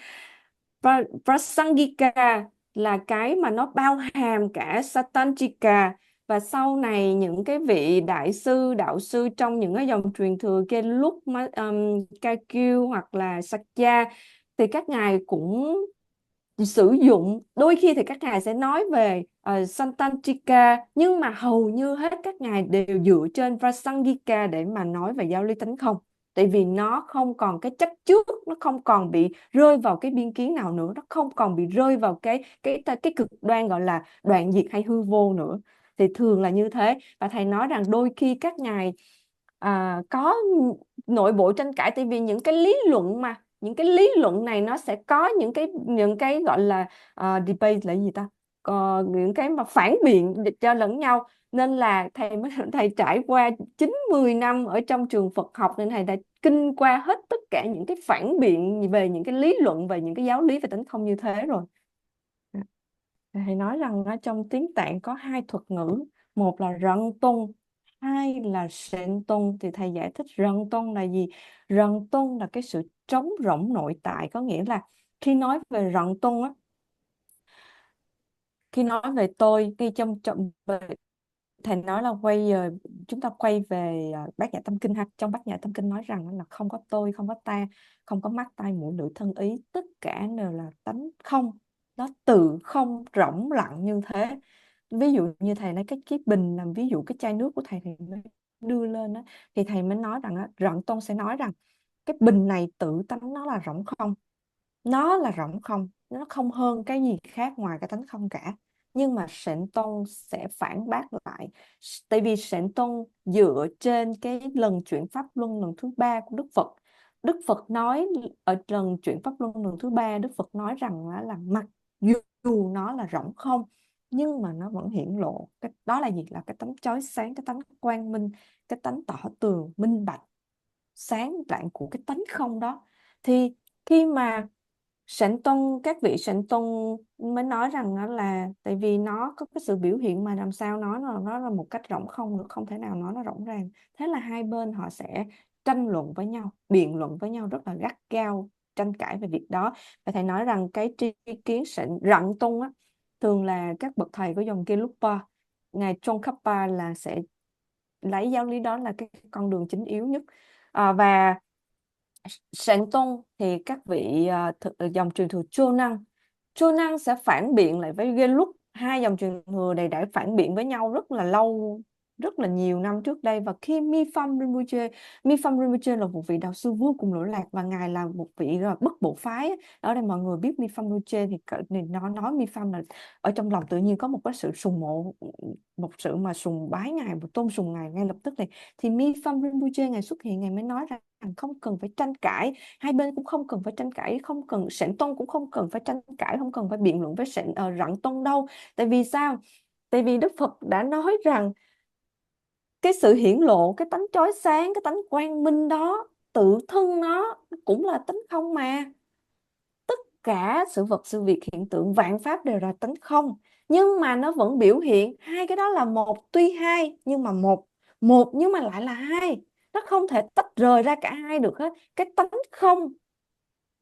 Speaker 1: Prasangika là cái mà nó bao hàm cả Satanjika, và sau này những cái vị đại sư đạo sư trong những cái dòng truyền thừa Gelug, Kakyu hoặc là Sakya thì các ngài cũng sử dụng, đôi khi thì các ngài sẽ nói về Santantika, nhưng mà hầu như hết các ngài đều dựa trên Prasangika để mà nói về giáo lý tánh không, tại vì nó không còn cái chấp trước, nó không còn bị rơi vào cái biên kiến nào nữa, nó không còn bị rơi vào cái cực đoan gọi là đoạn diệt hay hư vô nữa, thì thường là như thế. Và thầy nói rằng đôi khi các ngài có nội bộ tranh cãi, tại vì những cái lý luận mà những cái lý luận này nó sẽ có những cái gọi là debate là gì ta, những cái mà phản biện cho lẫn nhau, nên là thầy trải qua 90 năm ở trong trường Phật học nên thầy đã kinh qua hết tất cả những cái phản biện về những cái lý luận về những cái giáo lý về tánh không như thế rồi. Thầy nói rằng ở trong tiếng Tạng có hai thuật ngữ, một là rận tung, hai là sện tung. Thì thầy giải thích rận tung là gì? Rận tung là cái sự trống rỗng nội tại, có nghĩa là khi nói về rận tung á, khi nói về tôi, khi trong thầy nói là chúng ta quay về Bát Nhã Tâm Kinh ha. Trong Bát Nhã Tâm Kinh nói rằng là không có tôi, không có ta, không có mắt tai mũi lưỡi thân ý, tất cả đều là tánh không, nó tự không rỗng lặng như thế. Ví dụ như thầy lấy cái bình làm ví dụ, cái chai nước của thầy thì mới đưa lên đó, thì thầy mới nói rằng Rận Tôn sẽ nói rằng cái bình này tự tánh nó là rỗng không, nó là rỗng không, nó không hơn cái gì khác ngoài cái tánh không cả. Nhưng mà Sện Tông sẽ phản bác lại, tại vì Sện Tông dựa trên cái lần chuyển pháp luân lần thứ ba của Đức Phật. Đức Phật nói ở lần chuyển pháp luân lần thứ ba, Đức Phật nói rằng là mặc dù nó là rỗng không nhưng mà nó vẫn hiển lộ cái đó là gì, là cái tánh chói sáng, cái tánh quang minh, cái tánh tỏ tường minh bạch sáng rạng của cái tánh không đó. Thì khi mà Sánh Tông, các vị Sánh Tông mới nói rằng nó là tại vì nó có cái sự biểu hiện mà làm sao nó là một cách rỗng không được, không thể nào nói nó rỗng ràng. Thế là hai bên họ sẽ tranh luận với nhau, biện luận với nhau rất là gắt gao, tranh cãi về việc đó. Và thầy nói rằng cái tri kiến Rận Tông á, thường là các bậc thầy của dòng Gelugpa, ngài Tsongkhapa là sẽ lấy giáo lý đó là cái con đường chính yếu nhất. Và Sạn Tông thì các vị dòng truyền thừa Chô Năng sẽ phản biện lại với Gelug. Hai dòng truyền thừa này đã phản biện với nhau rất là lâu, rất là nhiều năm trước đây. Và khi Mi Pham Rinpoche là một vị đạo sư vô cùng lỗi lạc, và ngài là một vị bất bộ phái. Ở đây mọi người biết Mi Pham Rinpoche thì nó nói Mi Pham là ở trong lòng tự nhiên có một cái sự sùng mộ, một sự mà sùng bái ngài, một tôn sùng ngài ngay lập tức này. Thì Mi Pham Rinpoche ngài xuất hiện, ngài mới nói rằng không cần phải tranh cãi, hai bên cũng không cần phải tranh cãi, không cần Sạn Tông cũng không cần phải tranh cãi, không cần phải biện luận với Rận Tông đâu. Tại vì sao? Tại vì Đức Phật đã nói rằng cái sự hiển lộ, cái tánh chói sáng, cái tánh quang minh đó tự thân nó cũng là tánh không mà. Tất cả sự vật, sự việc, hiện tượng, vạn pháp đều là tánh không, nhưng mà nó vẫn biểu hiện. Hai cái đó là một, tuy hai nhưng mà một nhưng mà lại là hai, nó không thể tách rời ra cả hai được hết. Cái tánh không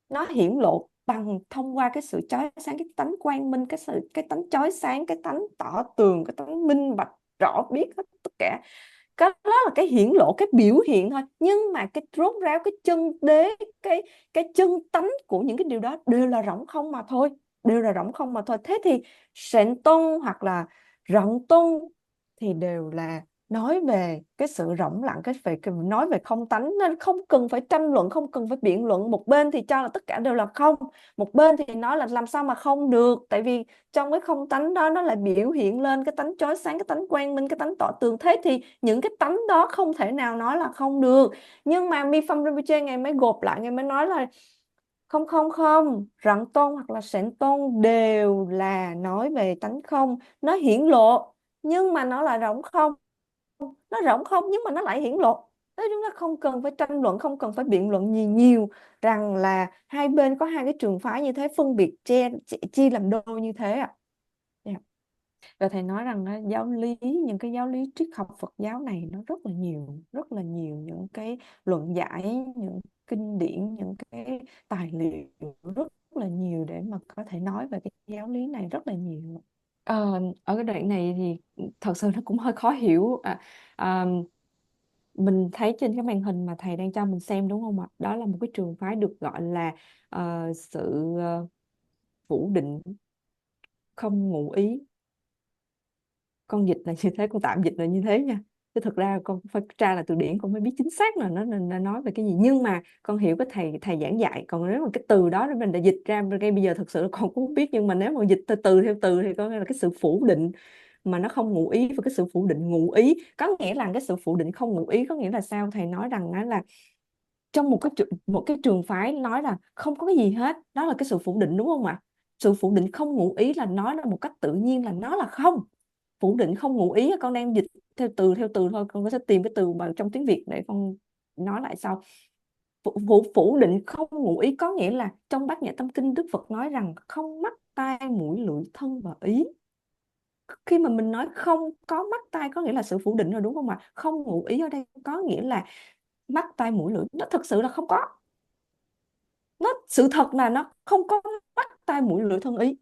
Speaker 1: nó hiển lộ bằng thông qua cái sự chói sáng, cái tánh quang minh, cái tánh chói sáng, cái tánh tỏ tường, cái tánh minh bạch rõ biết hết tất cả. Cái đó là cái hiển lộ, cái biểu hiện thôi, nhưng mà cái rốt ráo, cái chân đế, cái chân tánh của những cái điều đó đều là rỗng không mà thôi, đều là rỗng không mà thôi. Thế thì Sện Tông hoặc là Rận Tông thì đều là nói về cái sự rỗng lặng, nói về không tánh, nên không cần phải tranh luận, không cần phải biện luận. Một bên thì cho là tất cả đều là không, một bên thì nói là làm sao mà không được, tại vì trong cái không tánh đó nó lại biểu hiện lên cái tánh chói sáng, cái tánh quang minh, cái tánh tỏ tường. Thế thì những cái tánh đó không thể nào nói là không được. Nhưng mà Mi Pham Rinpoche ngài mới gộp lại, ngài mới nói là không không không, Rận Tôn hoặc là Sạn Tôn đều là nói về tánh không, nó hiển lộ nhưng mà nó là rỗng không, nó rỗng không nhưng mà nó lại hiển lộ. Thế chúng ta không cần phải tranh luận, không cần phải biện luận gì nhiều rằng là hai bên có hai cái trường phái như thế, phân biệt chia làm đôi như thế ạ. Dạ. Và thầy nói rằng á, giáo lý, những cái giáo lý triết học Phật giáo này nó rất là nhiều những cái luận giải, những kinh điển, những cái tài liệu rất là nhiều để mà có thể nói về cái giáo lý này rất là nhiều. Ở cái đoạn này thì thật sự nó cũng hơi khó hiểu. À, mình thấy trên cái màn hình mà thầy đang cho mình xem đúng không ạ? Đó là một cái trường phái được gọi là sự phủ định không ngụ ý. Con dịch là như thế, con tạm dịch là như thế nha, chứ thực ra con phải tra là từ điển con mới biết chính xác là nó nói về cái gì, nhưng mà con hiểu cái thầy thầy giảng dạy. Còn nếu mà cái từ đó mình đã dịch ra ngay bây giờ thực sự là con cũng không biết, nhưng mà nếu mà dịch từ theo từ thì con là cái sự phủ định mà nó không ngụ ý, và cái sự phủ định ngụ ý có nghĩa là cái sự phủ định không ngụ ý có nghĩa là sao? Thầy nói rằng đó là trong một cái trường phái nói là không có cái gì hết, đó là cái sự phủ định đúng không ạ? Sự phủ định không ngụ ý là nói ra một cách tự nhiên là nó là không. Phủ định không ngụ ý, con đang dịch theo từ thôi, con sẽ tìm cái từ mà trong tiếng Việt để con nói lại sau. Phủ định không ngụ ý có nghĩa là trong Bát Nhã Tâm Kinh Đức Phật nói rằng không mắt tai mũi lưỡi thân và ý. Khi mà mình nói không có mắt tai có nghĩa là sự phủ định rồi đúng không ạ? Không ngụ ý ở đây có nghĩa là mắt tai mũi lưỡi nó thực sự là không có. Sự thật là nó không có mắt tai mũi lưỡi thân ý.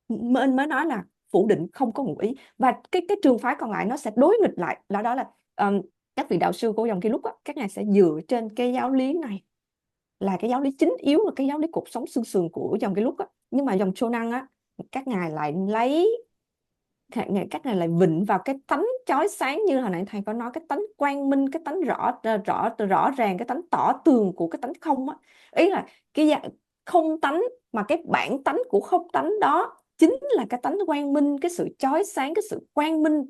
Speaker 1: Mới nói là phủ định không có ngụ ý. Và cái trường phái còn lại nó sẽ đối nghịch lại, đó là các vị đạo sư của dòng Kia Lúc các ngài sẽ dựa trên cái giáo lý này là cái giáo lý chính yếu, là cái giáo lý cột sống xương sườn của dòng Kia Lúc nhưng mà dòng Chonan các ngài lại lấy các ngài lại vịnh vào cái tánh chói sáng, như hồi nãy thầy có nói, cái tánh quang minh, cái tánh rõ ràng, cái tánh tỏ tường của cái tánh không ý là cái không tánh, mà cái bản tánh của không tánh đó chính là cái tánh quang minh, cái sự chói sáng, cái sự quang minh.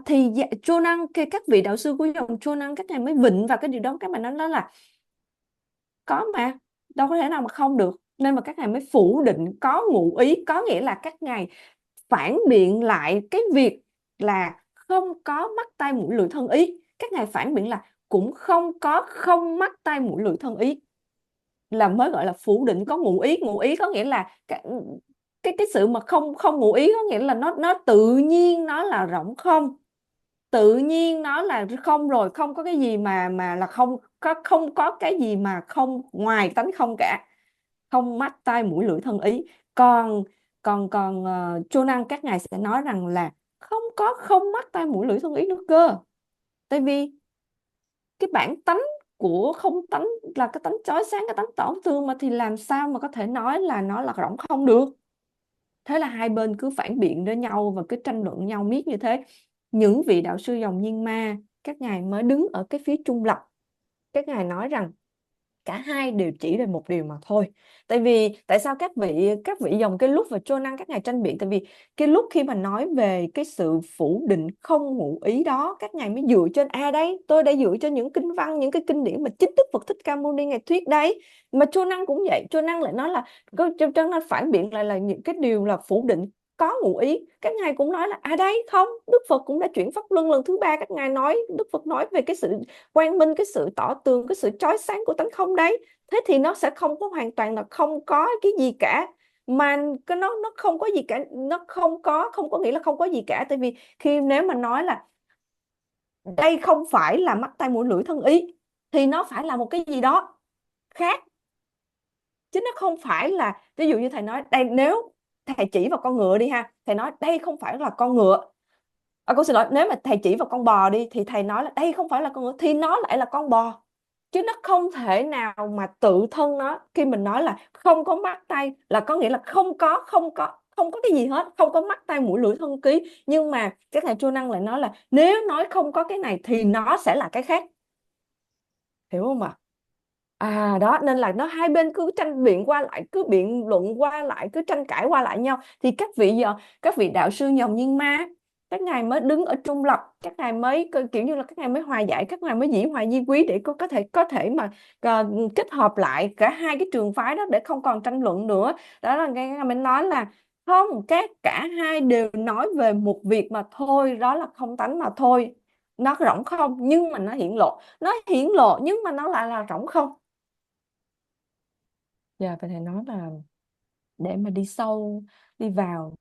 Speaker 1: Thì Chonan, các vị đạo sư của dòng Chonan các ngài mới vịnh vào cái điều đó, các bạn nói đó là có mà, đâu có thể nào mà không được, nên mà các ngài mới phủ định có ngụ ý, có nghĩa là các ngài phản biện lại cái việc là không có mắt tai mũi lưỡi thân ý. Các ngài phản biện là cũng không có không mắt tai mũi lưỡi thân ý, là mới gọi là phủ định có ngụ ý. Ngụ ý có nghĩa là cái sự mà không không ngụ ý có nghĩa là nó tự nhiên nó là rỗng không, tự nhiên nó là không, rồi không có cái gì mà là không có cái gì mà không ngoài tánh không cả, không mắt tai mũi lưỡi thân ý. Còn Chonan các ngài sẽ nói rằng là không có không mắt tai mũi lưỡi thân ý nữa cơ, tại vì cái bản tánh của không tánh là cái tánh chói sáng, cái tánh tổn thương mà, thì làm sao mà có thể nói là nó là rỗng không được. Thế là hai bên cứ phản biện với nhau và cứ tranh luận nhau miết như thế. Những vị đạo sư dòng Nhiên Ma các ngài mới đứng ở cái phía trung lập, các ngài nói rằng cả hai đều chỉ về một điều mà thôi. Tại sao các vị dòng cái lúc và Chonan các ngài tranh biện? Tại vì cái lúc khi mà nói về cái sự phủ định không ngụ ý đó, các ngài mới dựa trên đấy, tôi đã dựa trên những kinh văn, những cái kinh điển mà chính Đức Phật Thích Ca Mâu Ni ngài thuyết đấy. Mà Chonan cũng vậy, Chonan lại nói là Chonan phản biện lại là những cái điều là phủ định có ngụ ý. Các ngài cũng nói là đấy không, Đức Phật cũng đã chuyển pháp luân lần thứ ba, các ngài nói, Đức Phật nói về cái sự quang minh, cái sự tỏ tường, cái sự chói sáng của tánh không đấy. Thế thì nó sẽ không có hoàn toàn là không có cái gì cả, mà cái nó không có gì cả, nó không có nghĩa là không có gì cả. Tại vì nếu mà nói là đây không phải là mắt tai mũi lưỡi thân ý thì nó phải là một cái gì đó khác, chứ nó không phải là, ví dụ như thầy nói đây, nếu thầy chỉ vào con ngựa đi ha, thầy nói đây không phải là con ngựa. Cô xin lỗi, nếu mà thầy chỉ vào con bò đi thì thầy nói là đây không phải là con ngựa, thì nó lại là con bò, chứ nó không thể nào mà tự thân nó. Khi mình nói là không có mắt tay là có nghĩa là không có cái gì hết, không có mắt tay mũi lưỡi thân ký. Nhưng mà các thầy Chu Năng lại nói là nếu nói không có cái này thì nó sẽ là cái khác, hiểu không ạ? Đó, nên là nó hai bên cứ tranh biện qua lại, cứ biện luận qua lại, cứ tranh cãi qua lại nhau. Thì các vị đạo sư dòng Nhiên Ma các ngài mới đứng ở trung lập, các ngài mới kiểu như là các ngài mới hòa giải, các ngài mới dĩ hòa vi quý để có thể mà kết hợp lại cả hai cái trường phái đó để không còn tranh luận nữa. Đó là cái mình nói là Không, cả hai đều nói về một việc mà thôi, đó là không tánh mà thôi. Nó rỗng không nhưng mà nó hiển lộ, nó hiển lộ nhưng mà nó lại là rỗng không. Dạ, và thầy nói là để mà đi sâu, đi vào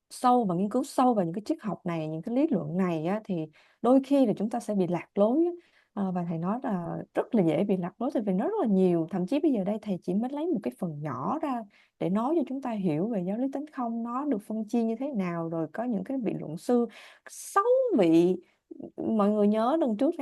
Speaker 1: sâu và nghiên cứu sâu vào những cái triết học này, những cái lý luận này á, thì đôi khi là chúng ta sẽ bị lạc lối á. Và thầy nói là rất là dễ bị lạc lối, tại vì nó rất là nhiều. Thậm chí bây giờ đây thầy chỉ mới lấy một cái phần nhỏ ra để nói cho chúng ta hiểu về giáo lý tánh không, nó được phân chia như thế nào, rồi có những cái vị luận sư, 6 vị. Mọi người nhớ lần trước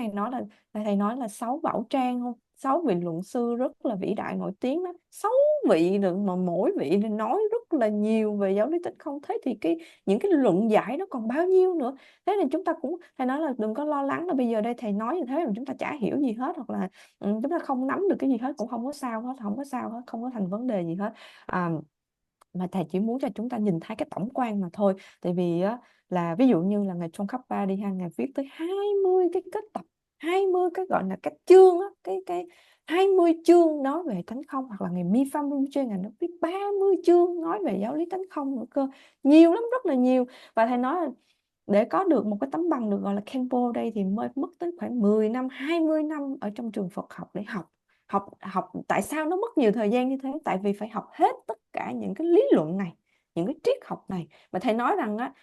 Speaker 1: thầy nói là 6 Bảo Trang không, 6 vị luận sư rất là vĩ đại nổi tiếng đó, 6 vị được mà mỗi vị thì nói rất là nhiều về giáo lý tánh không. Thế thì những cái luận giải nó còn bao nhiêu nữa. Thế nên chúng ta cũng, thầy nói là đừng có lo lắng là bây giờ đây thầy nói như thế mà chúng ta chả hiểu gì hết, hoặc là chúng ta không nắm được cái gì hết, cũng không có sao hết, không có sao hết, không có thành vấn đề gì hết. à, mà thầy chỉ muốn cho chúng ta nhìn thấy cái tổng quan mà thôi. Tại vì á, là ví dụ như là ngài John Kappa đi ha, ngài viết tới 20 cái kết tập, 20 cái gọi là cái chương á, cái 20 chương nói về tánh không. Hoặc là ngài Mi Pham Rinpoche, ngài nó viết 30 chương nói về giáo lý tánh không nữa cơ. Nhiều lắm, rất là nhiều. Và thầy nói là để có được một cái tấm bằng được gọi là Khenpo đây thì mới mất tới khoảng 10 năm, 20 năm ở trong trường Phật học để học. Học tại sao nó mất nhiều thời gian như thế? Tại vì phải học hết tất cả những cái lý luận này, những cái triết học này. Mà thầy nói rằng á,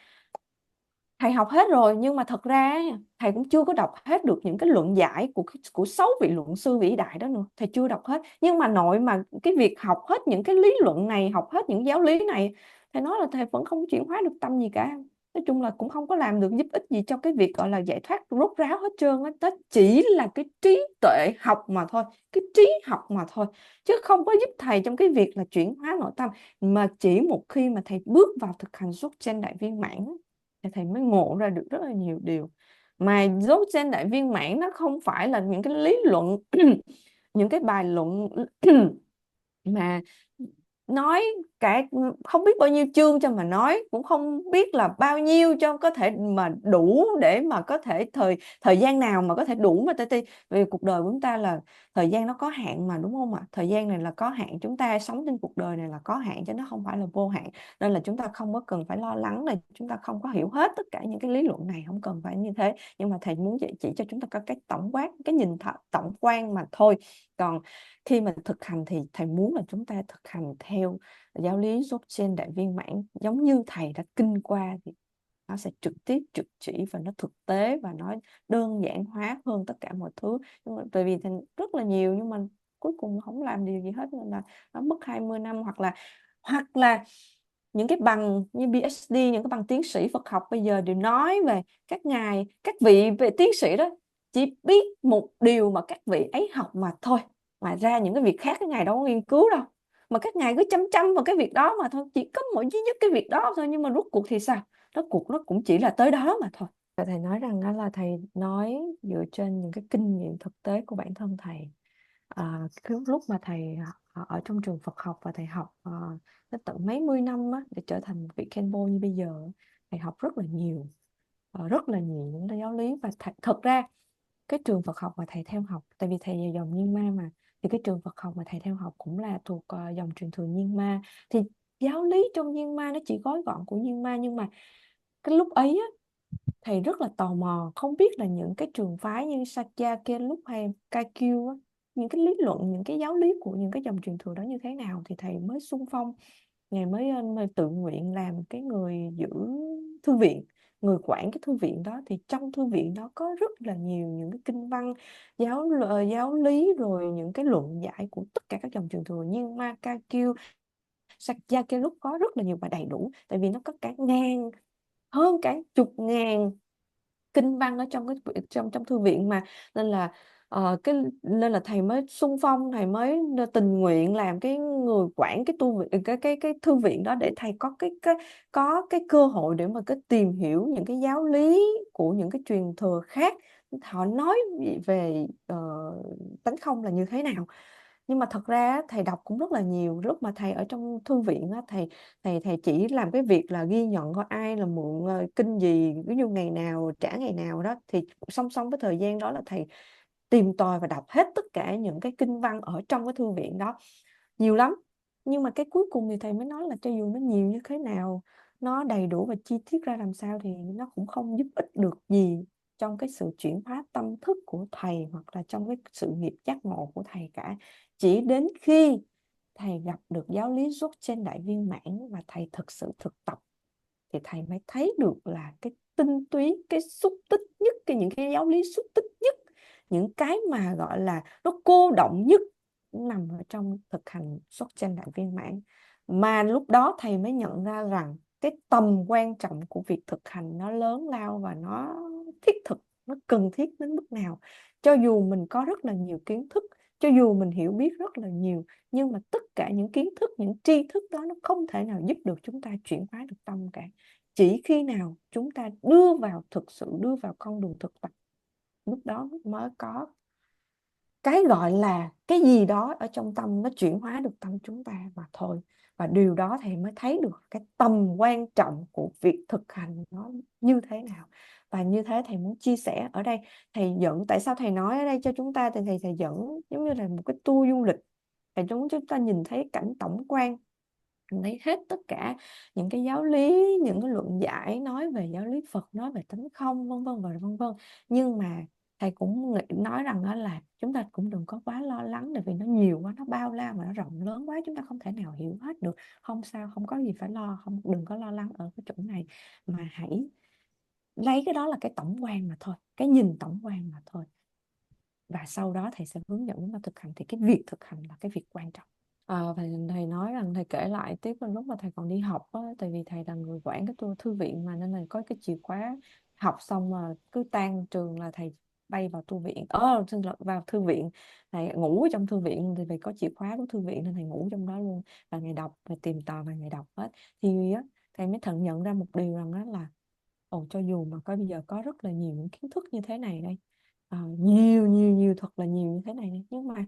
Speaker 1: thầy học hết rồi nhưng mà thật ra thầy cũng chưa có đọc hết được những cái luận giải của 6 vị luận sư vĩ đại đó nữa. Thầy chưa đọc hết. Nhưng mà nội mà cái việc học hết những cái lý luận này, học hết những giáo lý này, thầy nói là thầy vẫn không chuyển hóa được tâm gì cả. Nói chung là cũng không có làm được giúp ích gì cho cái việc gọi là giải thoát rốt ráo hết trơn á. Đó chỉ là cái trí tuệ học mà thôi, cái trí học mà thôi, chứ không có giúp thầy trong cái việc là chuyển hóa nội tâm. Mà chỉ một khi mà thầy bước vào thực hành xuất trên đại viên mãn thì thầy mới ngộ ra được rất là nhiều điều. Mà dấu trên đại viên mãn nó không phải là những cái lý luận những cái bài luận mà nói cả không biết bao nhiêu chương cho mà nói, cũng không biết là bao nhiêu cho có thể mà đủ để mà có thể thời gian nào mà có thể đủ mà vì cuộc đời của chúng ta là thời gian nó có hạn mà, đúng không ạ? Thời gian này là có hạn, chúng ta sống trên cuộc đời này là có hạn chứ nó không phải là vô hạn. Nên là chúng ta không có cần phải lo lắng là chúng ta không có hiểu hết tất cả những cái lý luận này, không cần phải như thế. Nhưng mà thầy muốn chỉ cho chúng ta có cái tổng quát, cái nhìn tổng quan mà thôi. Còn khi mà thực hành thì thầy muốn là chúng ta thực hành theo giáo lý Dzogchen đại viên mãn, giống như thầy đã kinh qua, thì nó sẽ trực tiếp trực chỉ và nó thực tế và nó đơn giản hóa hơn tất cả mọi thứ. Nhưng mà tại vì thầy rất là nhiều nhưng mà cuối cùng không làm điều gì hết, nên là nó mất 20 năm. Hoặc là những cái bằng như PhD, những cái bằng tiến sĩ Phật học bây giờ đều nói về các vị về tiến sĩ đó chỉ biết một điều mà các vị ấy học mà thôi. Ngoài ra những cái việc khác các ngài đâu có nghiên cứu đâu, mà các ngài cứ chăm chăm vào cái việc đó mà thôi, chỉ có mỗi duy nhất cái việc đó thôi. Nhưng mà rốt cuộc thì sao? Rốt cuộc nó cũng chỉ là tới đó mà thôi. Và thầy nói rằng đó là thầy nói dựa trên những cái kinh nghiệm thực tế của bản thân thầy. Cái lúc mà thầy ở trong trường Phật học và thầy học đến tận mấy mươi năm á, để trở thành một vị Khenpo như bây giờ, thầy học rất là nhiều những cái giáo lý. Và thật ra cái trường Phật học mà thầy theo học, tại vì thầy là dòng Nhiên Ma mà, thì cái trường Phật học mà thầy theo học cũng là thuộc dòng truyền thừa Nhiên Ma. Thì giáo lý trong Nhiên Ma nó chỉ gói gọn của Nhiên Ma. Nhưng mà cái lúc ấy á, thầy rất là tò mò không biết là những cái trường phái như Sakya, Gelug hay Kaikyu á, những cái lý luận, những cái giáo lý của những cái dòng truyền thừa đó như thế nào. Thì thầy mới xung phong, ngài mới tự nguyện làm cái người giữ thư viện, người quản cái thư viện đó. Thì trong thư viện đó có rất là nhiều những cái kinh văn, giáo lý, rồi những cái luận giải của tất cả các dòng truyền thừa như Ma, Kagyu, Sakya, Gelug, có rất là nhiều và đầy đủ. Tại vì nó có hơn cả chục ngàn kinh văn ở trong thư viện mà. Nên là nên là thầy mới xung phong, thầy mới tình nguyện làm cái người quản cái tu viện, cái thư viện đó, để thầy có cái cơ hội để mà tìm hiểu những cái giáo lý của những cái truyền thừa khác, họ nói về tánh không là như thế nào. Nhưng mà thật ra thầy đọc cũng rất là nhiều. Lúc mà thầy ở trong thư viện á, thầy chỉ làm cái việc là ghi nhận coi ai là mượn kinh gì, ví dụ ngày nào trả ngày nào đó. Thì song song với thời gian đó là thầy tìm tòi và đọc hết tất cả những cái kinh văn ở trong cái thư viện đó, nhiều lắm. Nhưng mà cái cuối cùng thì thầy mới nói là cho dù nó nhiều như thế nào, nó đầy đủ và chi tiết ra làm sao thì nó cũng không giúp ích được gì trong cái sự chuyển hóa tâm thức của thầy hoặc là trong cái sự nghiệp giác ngộ của thầy cả. Chỉ đến khi thầy gặp được giáo lý rốt trên đại viên mãn và thầy thực sự thực tập thì thầy mới thấy được là cái tinh túy, cái xúc tích nhất, những cái giáo lý xúc tích nhất, những cái mà gọi là nó cô động nhất nằm ở trong thực hành xuất chân đại viên mãn. Mà lúc đó thầy mới nhận ra rằng cái tầm quan trọng của việc thực hành nó lớn lao và nó thiết thực, nó cần thiết đến mức nào. Cho dù mình có rất là nhiều kiến thức, cho dù mình hiểu biết rất là nhiều, nhưng mà tất cả những kiến thức, những tri thức đó nó không thể nào giúp được chúng ta chuyển hóa được tâm cả. Chỉ khi nào chúng ta thực sự đưa vào con đường thực tập, lúc đó mới có cái gọi là cái gì đó ở trong tâm nó chuyển hóa được tâm chúng ta mà thôi. Và điều đó thầy mới thấy được cái tầm quan trọng của việc thực hành nó như thế nào. Và như thế thầy muốn chia sẻ ở đây. Thầy dẫn, tại sao thầy nói ở đây cho chúng ta, thì thầy dẫn giống như là một cái tour du lịch. Thầy muốn chúng ta nhìn thấy cảnh tổng quan, lấy hết tất cả những cái giáo lý, những cái luận giải nói về giáo lý Phật, nói về tánh không, vân vân và vân vân. Nhưng mà thầy cũng nói rằng đó là chúng ta cũng đừng có quá lo lắng, tại vì nó nhiều quá, nó bao la mà nó rộng lớn quá, chúng ta không thể nào hiểu hết được. Không sao, không có gì phải lo, không, đừng có lo lắng ở cái chỗ này, mà hãy lấy cái đó là cái tổng quan mà thôi, cái nhìn tổng quan mà thôi. Và sau đó thầy sẽ hướng dẫn chúng ta thực hành, thì cái việc thực hành là cái việc quan trọng. Và thầy nói rằng thầy kể lại tiếp là lúc mà thầy còn đi học á, tại vì thầy là người quản cái thư viện mà, nên là có cái chìa khóa. Học xong mà cứ tan trường là thầy bay vào thư viện, xin lỗi, vào thư viện. Thầy ngủ ở trong thư viện thì phải có chìa khóa của thư viện, nên thầy ngủ trong đó luôn, và ngày đọc, và tìm tòi và ngày đọc hết. Thì á, thầy mới nhận ra một điều rằng đó là cho dù mà bây giờ có rất là nhiều những kiến thức như thế này đây, nhiều nhiều nhiều, thật là nhiều như thế này đây, nhưng mà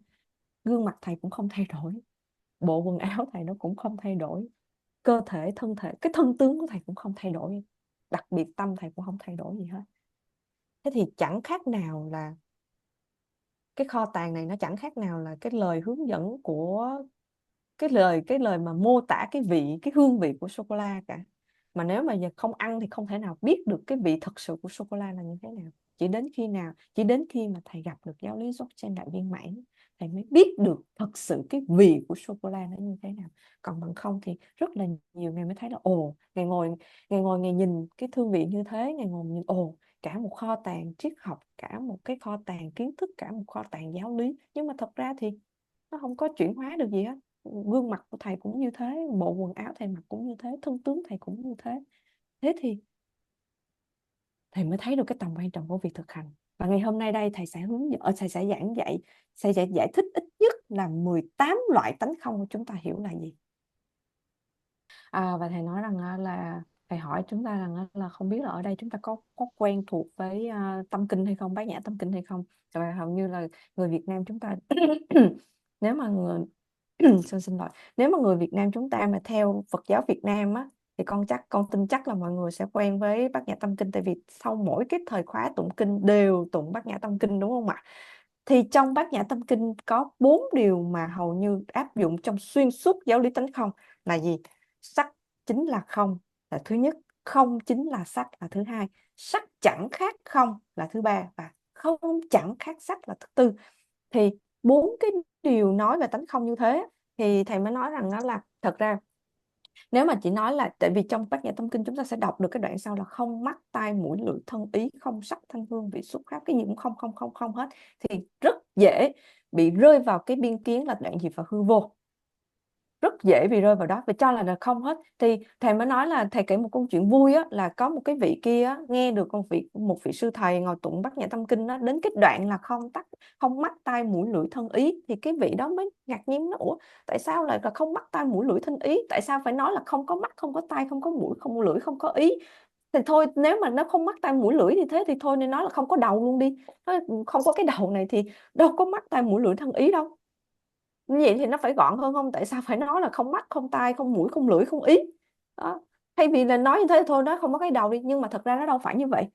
Speaker 1: gương mặt thầy cũng không thay đổi, bộ quần áo thầy nó cũng không thay đổi, cơ thể, thân thể, cái thân tướng của thầy cũng không thay đổi, đặc biệt tâm thầy cũng không thay đổi gì hết. Thế thì chẳng khác nào là cái kho tàng này, nó chẳng khác nào là cái lời hướng dẫn của cái lời mà mô tả cái hương vị của sô cô la cả. Mà nếu mà giờ không ăn thì không thể nào biết được cái vị thật sự của sô cô la là như thế nào. Chỉ đến khi mà thầy gặp được giáo lý Dzogchen đại viên mãn, thầy mới biết được thật sự cái vị của sô cô la nó như thế nào. Còn bằng không thì rất là nhiều ngày mới thấy là ngày nhìn cái thư viện như thế, ngày ngồi nhìn cả một kho tàng triết học, cả một cái kho tàng kiến thức, cả một kho tàng giáo lý, nhưng mà thật ra thì nó không có chuyển hóa được gì hết. Gương mặt của thầy cũng như thế, bộ quần áo thầy mặc cũng như thế, thân tướng thầy cũng như thế. Thế thì thầy mới thấy được cái tầm quan trọng của việc thực hành. Và ngày hôm nay đây thầy sẽ thầy sẽ giảng dạy, thầy sẽ giải thích ít nhất là 18 loại tánh không của chúng ta hiểu là gì. Và thầy nói rằng là thầy hỏi chúng ta rằng là không biết là ở đây chúng ta có quen thuộc với tâm kinh hay không, bát nhã tâm kinh hay không. Và hầu như là người Việt Nam chúng ta nếu mà xin lỗi, nếu mà người Việt Nam chúng ta mà theo Phật giáo Việt Nam á, thì con tin chắc là mọi người sẽ quen với bát nhã tâm kinh, tại vì sau mỗi cái thời khóa tụng kinh đều tụng bát nhã tâm kinh, đúng không ạ? Thì trong bát nhã tâm kinh có 4 điều mà hầu như áp dụng trong xuyên suốt giáo lý tánh không là gì? Sắc chính là không là thứ nhất, không chính là sắc là thứ hai, sắc chẳng khác không là thứ ba, và không chẳng khác sắc là thứ tư. Thì 4 cái điều nói về tánh không như thế, thì thầy mới nói rằng đó là thật ra nếu mà chỉ nói là, tại vì trong Bát Nhã Tâm Kinh chúng ta sẽ đọc được cái đoạn sau là không mắt tai mũi lưỡi thân ý, không sắc thanh hương vị xúc pháp, cái gì cũng không không không không hết, thì rất dễ bị rơi vào cái biên kiến là đoạn diệt và hư vô, rất dễ bị rơi vào đó và cho là không hết. Thì thầy mới nói là thầy kể một câu chuyện vui á, là có một cái vị kia á, nghe được một vị sư thầy ngồi tụng Bát Nhã Tâm Kinh đó, đến cái đoạn là không mắt tai mũi lưỡi thân ý, thì cái vị đó mới ngạc nhiên, nó ủa tại sao lại là không mắt tai mũi lưỡi thân ý, tại sao phải nói là không có mắt, không có tai, không có mũi, không có lưỡi, không có ý. Thì thôi, nếu mà nó không mắt tai mũi lưỡi thì thế thì thôi nên nói là không có đầu luôn đi. Nó không có cái đầu này thì đâu có mắt tai mũi lưỡi thân ý đâu. Như vậy thì nó phải gọn hơn không? Tại sao phải nói là không mắt, không tai, không mũi, không lưỡi, không ý? Đó. Thay vì là nói như thế thôi, nó không có cái đầu đi, nhưng mà thật ra nó đâu phải như vậy.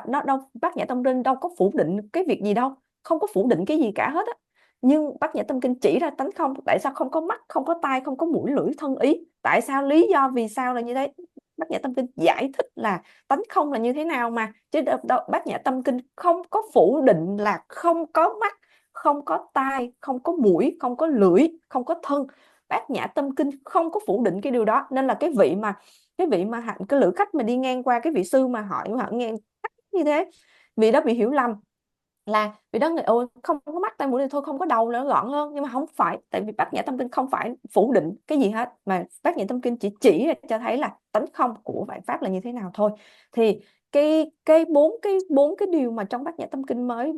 Speaker 1: Nó đâu, Bát Nhã Tâm Kinh đâu có phủ định cái việc gì đâu, không có phủ định cái gì cả hết á. Nhưng bát nhã tâm kinh chỉ ra tánh không. Tại sao không có mắt, không có tai, không có mũi lưỡi thân ý? Tại sao, lý do vì sao là như thế? Bát nhã tâm kinh giải thích là tánh không là như thế nào mà, chứ đâu bát nhã tâm kinh không có phủ định là không có mắt, không có tai, không có mũi, không có lưỡi, không có thân. Bát nhã tâm kinh không có phủ định cái điều đó. Nên là cái vị mà hạnh, cái lữ khách mà đi ngang qua cái vị sư mà họ nghe như thế, vị đó bị hiểu lầm là vì đó người ôi không có mắt tai mũi thì thôi, không có đầu là nó gọn hơn. Nhưng mà không phải, tại vì bát nhã tâm kinh không phải phủ định cái gì hết, mà bát nhã tâm kinh chỉ ra cho thấy là tánh không của vạn pháp là như thế nào thôi. Thì cái bốn cái điều mà trong bát nhã tâm kinh mới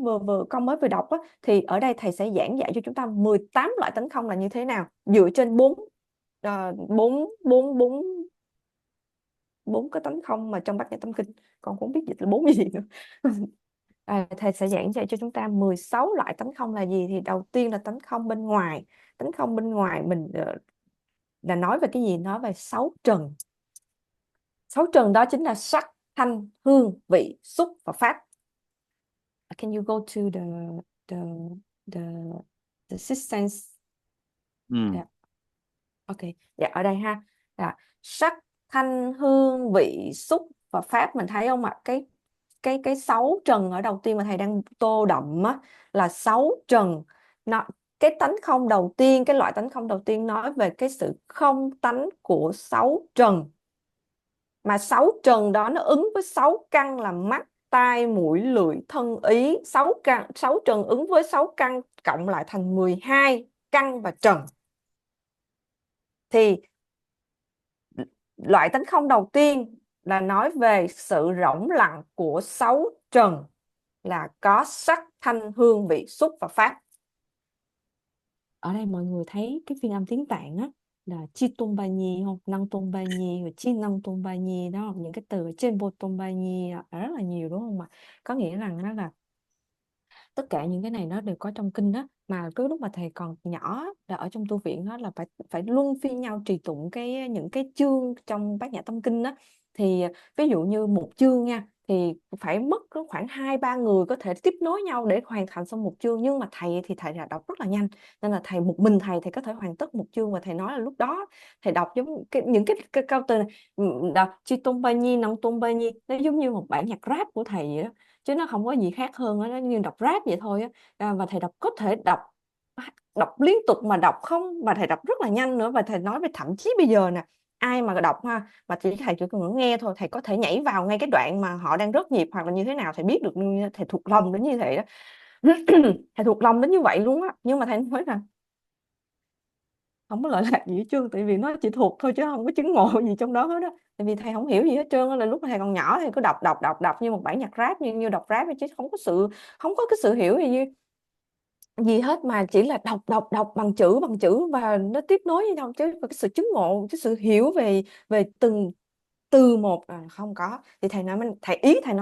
Speaker 1: con mới vừa đọc á, thì ở đây thầy sẽ giảng dạy cho chúng ta 18 loại tánh không là như thế nào, dựa trên bốn bốn bốn bốn cái tánh không mà trong bát nhã tâm kinh. Còn cũng không biết dịch là bốn gì nữa. Thầy sẽ giảng dạy cho chúng ta 16 loại tánh không là gì. Thì đầu tiên là tánh không bên ngoài. Tánh không bên ngoài mình là nói về cái gì? Nói về sáu trần. Sáu trần đó chính là sắc, thanh, hương, vị, xúc và pháp. Can you go to the the the sixth sense?
Speaker 2: Mm.
Speaker 1: Yeah. Ok. Dạ, ở đây ha. Sắc, thanh, hương, vị, xúc và pháp. Mình thấy không ạ? Cái sáu trần ở đầu tiên mà thầy đang tô đậm á, là sáu trần. Nó, cái tánh không đầu tiên, cái loại tánh không đầu tiên nói về cái sự không tánh của sáu trần. Mà sáu trần đó nó ứng với sáu căn là mắt, tai, mũi, lưỡi, thân, ý. Sáu trần ứng với sáu căn cộng lại thành 12 căn và trần. Thì loại tánh không đầu tiên là nói về sự rỗng lặng của sáu trần, là có sắc, thanh, hương, vị, xúc và pháp. Ở đây mọi người thấy cái phiên âm tiếng Tạng á, là chi tôn ba nhi không, năng tôn ba nhi và chi năng tôn ba nhi đó, những cái từ ở trên bộ tôn ba nhi rất là nhiều đúng không ạ? Có nghĩa rằng đó là tất cả những cái này nó đều có trong kinh đó. Mà cái lúc mà thầy còn nhỏ là ở trong tu viện đó, là phải phải luân phiên nhau trì tụng những cái chương trong Bát Nhã Tâm Kinh đó. Thì ví dụ như một chương nha, thì phải mất khoảng 2-3 người có thể tiếp nối nhau để hoàn thành xong một chương. Nhưng mà thầy thì thầy là đọc rất là nhanh, nên là thầy một mình thầy có thể hoàn tất một chương. Và thầy nói là lúc đó thầy đọc giống những cái câu từ này, đọc chi tôn ba nhi, năng tôn ba nhi, nó giống như một bản nhạc rap của thầy vậy đó, chứ nó không có gì khác hơn đó, nó như đọc rap vậy thôi á. Và thầy đọc có thể đọc đọc liên tục mà đọc không, mà thầy đọc rất là nhanh nữa. Và thầy nói về thậm chí bây giờ nè, ai mà đọc ha, mà thầy chỉ cần nghe thôi, thầy có thể nhảy vào ngay cái đoạn mà họ đang rất nhịp hoặc là như thế nào, thầy biết được, thầy thuộc lòng đến như thế đó. Thầy thuộc lòng đến như vậy luôn á. Nhưng mà thầy nói là không có lợi lạc gì hết trơn, tại vì nó chỉ thuộc thôi chứ không có chứng ngộ gì trong đó hết đó. Tại vì thầy không hiểu gì hết trơn á. Là lúc mà thầy còn nhỏ thầy cứ đọc đọc đọc đọc như một bản nhạc rap, như đọc rap ấy, chứ không có cái sự hiểu gì hết, mà chỉ là đọc đọc đọc bằng chữ và nó tiếp nối với nhau. Chứ và cái sự chứng ngộ, cái sự hiểu về về từng từ một là không có. Thì thầy nói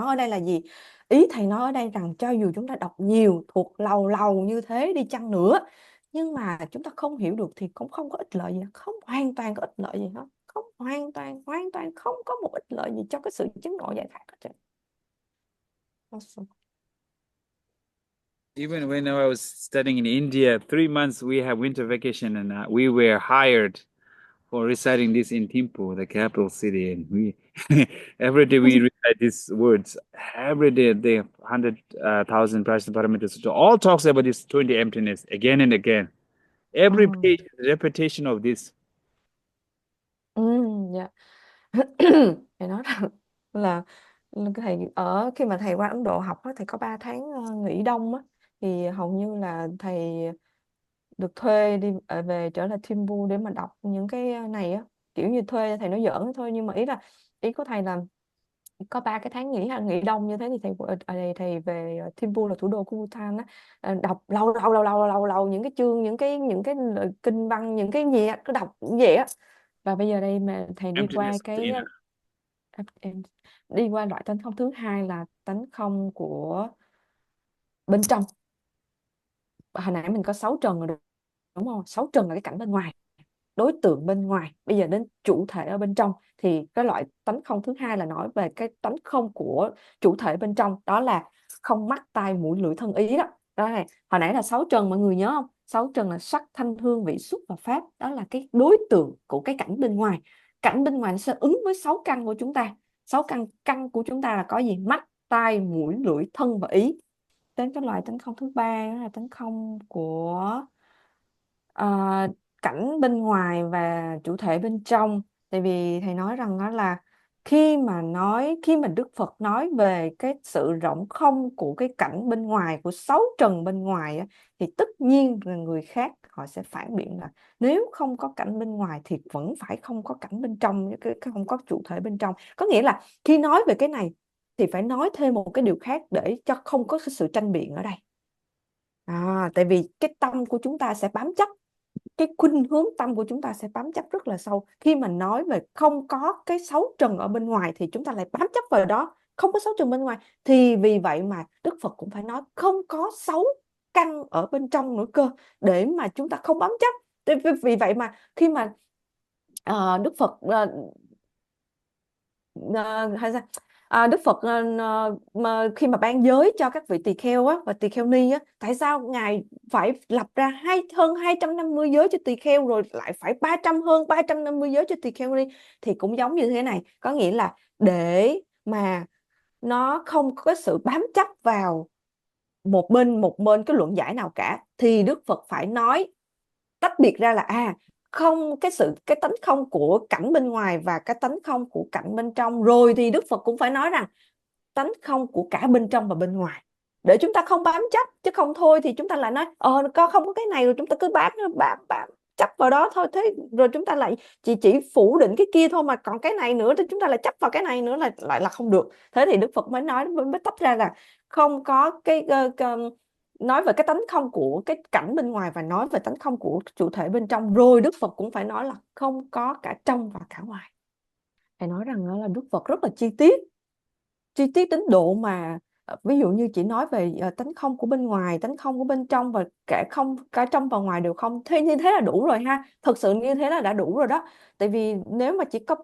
Speaker 1: ở đây là gì? Ý thầy nói ở đây rằng cho dù chúng ta đọc nhiều, thuộc lầu lầu như thế đi chăng nữa, nhưng mà chúng ta không hiểu được thì cũng không có ích lợi gì, không hoàn toàn có ích lợi gì hết, không hoàn toàn không có một ích lợi gì cho cái sự chứng ngộ giải thoát hết trơn.
Speaker 2: Even when I was studying in India, 3 months we have winter vacation, and we were hired for reciting this in Thimphu, the capital city, and we every day we recite these words. Every day, the 100,000 Prashna parameters. So all talks about this 20 emptiness again and again. Every page is a repetition of this.
Speaker 1: Dạ. Thầy nói là cái thầy ở khi mà thầy qua Ấn Độ học á, thầy có 3 tháng nghỉ đông á, thì hầu như là thầy được thuê đi về trở lại Thimphu để mà đọc những cái này á, kiểu như thuê. Thầy nói giỡn thôi, nhưng mà ý của thầy là có 3 cái tháng nghỉ đông như thế, thì thầy về Thimphu là thủ đô của Bhutan á, đọc lâu lâu lâu lâu lâu lâu những cái chương, những cái lời kinh văn, những cái gì á, cứ đọc như vậy á. Và bây giờ đây mà thầy đi qua
Speaker 2: Emptiness of the inner.
Speaker 1: em đi qua loại tánh không thứ hai là tánh không của bên trong. Hồi nãy mình có sáu trần rồi đúng không? Sáu trần là cái cảnh bên ngoài, đối tượng bên ngoài. Bây giờ đến chủ thể ở bên trong, thì cái loại tánh không thứ hai là nói về cái tánh không của chủ thể bên trong, đó là không mắt tai mũi lưỡi thân ý đó. Đó này, hồi nãy là sáu trần, mọi người nhớ không? Sáu trần là sắc, thanh, hương, vị, xúc và pháp. Đó là cái đối tượng của cái cảnh bên ngoài. Cảnh bên ngoài nó sẽ ứng với sáu căn của chúng ta. Sáu căn căn của chúng ta là có gì? Mắt, tai, mũi, lưỡi, thân và ý. Đến cái loại tánh không thứ ba, đó là tánh không của ờ, cảnh bên ngoài và chủ thể bên trong. Tại vì thầy nói rằng đó là khi mà Đức Phật nói về cái sự rỗng không của cái cảnh bên ngoài, của sáu trần bên ngoài á, thì tất nhiên là người khác họ sẽ phản biện là nếu không có cảnh bên ngoài thì vẫn phải không có cảnh bên trong, không có chủ thể bên trong. Có nghĩa là khi nói về cái này thì phải nói thêm một cái điều khác để cho không có cái sự tranh biện ở đây. Tại vì cái tâm của chúng ta sẽ bám chấp, cái khuynh hướng tâm của chúng ta sẽ bám chấp rất là sâu. Khi mà nói về không có cái sáu trần ở bên ngoài thì chúng ta lại bám chấp vào đó, không có sáu trần bên ngoài. Thì vì vậy mà Đức Phật cũng phải nói không có sáu căn ở bên trong nữa cơ, để mà chúng ta không bám chấp. Vì vậy mà khi mà Đức Phật hay sao? Đức Phật mà khi mà ban giới cho các vị tỳ kheo á và tỳ kheo ni á, tại sao ngài phải lập ra hơn 250 giới cho tỳ kheo, rồi lại phải hơn 350 giới cho tỳ kheo ni? Thì cũng giống như thế này, có nghĩa là để mà nó không có sự bám chấp vào một bên cái luận giải nào cả, thì Đức Phật phải nói tách biệt ra là không, cái tánh không của cảnh bên ngoài và cái tánh không của cảnh bên trong. Rồi thì Đức Phật cũng phải nói rằng tánh không của cả bên trong và bên ngoài, để chúng ta không bám chấp. Chứ không thôi thì chúng ta lại nói con không có cái này, rồi chúng ta cứ bám chấp vào đó thôi. Thế rồi chúng ta lại chỉ phủ định cái kia thôi, mà còn cái này nữa thì chúng ta lại chấp vào cái này nữa, lại là không được. Thế thì Đức Phật mới tách ra là không có nói về cái tánh không của cái cảnh bên ngoài và nói về tánh không của chủ thể bên trong. Rồi Đức Phật cũng phải nói là không có cả trong và cả ngoài. Thầy nói rằng là Đức Phật rất là chi tiết đến độ mà ví dụ như chỉ nói về tánh không của bên ngoài, tánh không của bên trong, và cả trong và ngoài đều không. Thế như thế là đủ rồi ha, thực sự như thế là đã đủ rồi đó. Tại vì nếu mà chỉ có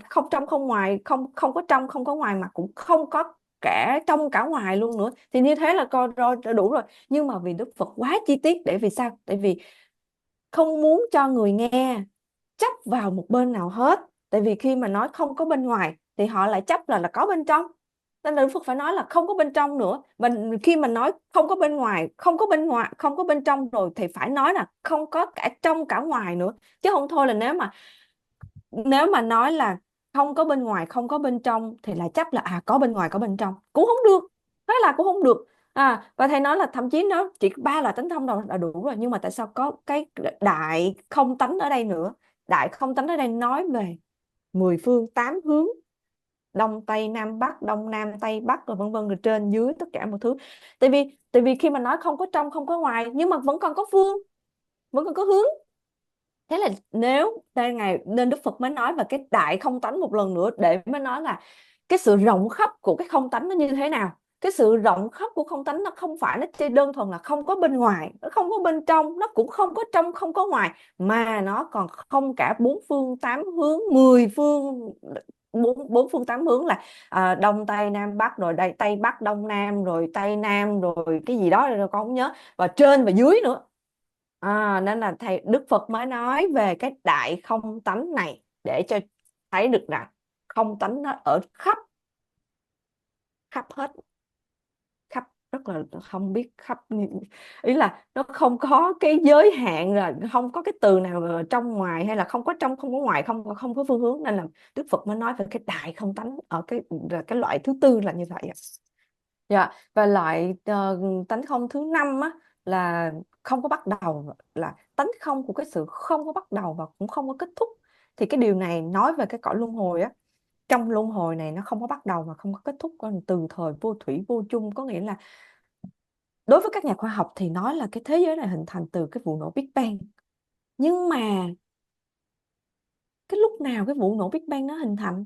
Speaker 1: không trong không ngoài, không không có trong không có ngoài, mà cũng không có cả trong cả ngoài luôn nữa, thì như thế là coi rồi đã đủ rồi. Nhưng mà vì Đức Phật quá chi tiết, để vì sao? Tại vì không muốn cho người nghe chấp vào một bên nào hết. Tại vì khi mà nói không có bên ngoài thì họ lại chấp là có bên trong, nên là Đức Phật phải nói là không có bên trong nữa. Và khi mà nói không có bên ngoài, không có bên trong rồi, thì phải nói là không có cả trong cả ngoài nữa. Chứ không thôi là nếu mà nói là không có bên ngoài không có bên trong thì lại chấp là có bên ngoài có bên trong, cũng không được. Thế là cũng không được. Và thầy nói là thậm chí nó chỉ có ba loại tánh thông đâu là đủ rồi, nhưng mà tại sao có cái đại không tánh ở đây nữa? Đại không tánh ở đây nói về 10 phương 8 hướng, đông tây nam bắc, đông nam tây bắc, rồi vân vân, rồi trên dưới tất cả mọi thứ. Tại vì khi mà nói không có trong không có ngoài, nhưng mà vẫn còn có phương, vẫn còn có hướng. Thế là nên Đức Phật mới nói về cái đại không tánh một lần nữa, để mới nói là cái sự rộng khắp của cái không tánh nó như thế nào. Cái sự rộng khắp của không tánh nó không phải nó chỉ đơn thuần là không có bên ngoài, nó không có bên trong, nó cũng không có trong không có ngoài, mà nó còn không cả bốn phương tám hướng, 10 phương, bốn phương tám hướng là đông tây nam bắc, rồi đây tây bắc đông nam, rồi tây nam, rồi cái gì đó rồi con không nhớ, và trên và dưới nữa. Nên là Đức Phật mới nói về cái đại không tánh này, để cho thấy được rằng không tánh nó ở khắp khắp hết, khắp rất là không biết khắp. Ý là nó không có cái giới hạn, là không có cái từ nào là trong ngoài, hay là không có trong không có ngoài, không có phương hướng. Nên là Đức Phật mới nói về cái đại không tánh ở cái loại thứ tư là như vậy. Dạ. Và loại tánh không thứ năm á, là không có bắt đầu, là tánh không của cái sự không có bắt đầu và cũng không có kết thúc. Thì cái điều này nói về cái cõi luân hồi á. Trong luân hồi này nó không có bắt đầu và không có kết thúc, còn từ thời vô thủy vô chung. Có nghĩa là đối với các nhà khoa học thì nói là cái thế giới này hình thành từ cái vụ nổ Big Bang. Nhưng mà cái lúc nào cái vụ nổ Big Bang nó hình thành?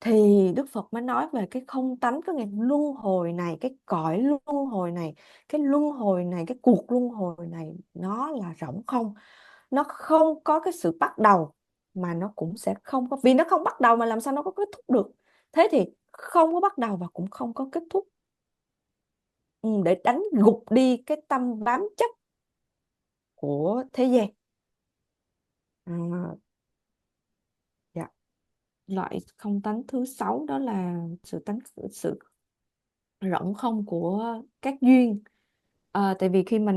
Speaker 1: Thì Đức Phật mới nói về cái không tánh, có nghĩa luân hồi này, cái cõi luân hồi này, cái luân hồi này, cái cuộc luân hồi này nó là rỗng không. Nó không có cái sự bắt đầu, mà nó cũng sẽ không có, vì nó không bắt đầu mà làm sao nó có kết thúc được. Thế thì không có bắt đầu và cũng không có kết thúc. để đánh gục đi cái tâm bám chấp của thế gian. À, dạ. Loại không tánh thứ 6 đó là sự rỗng không của các duyên. Tại vì khi mà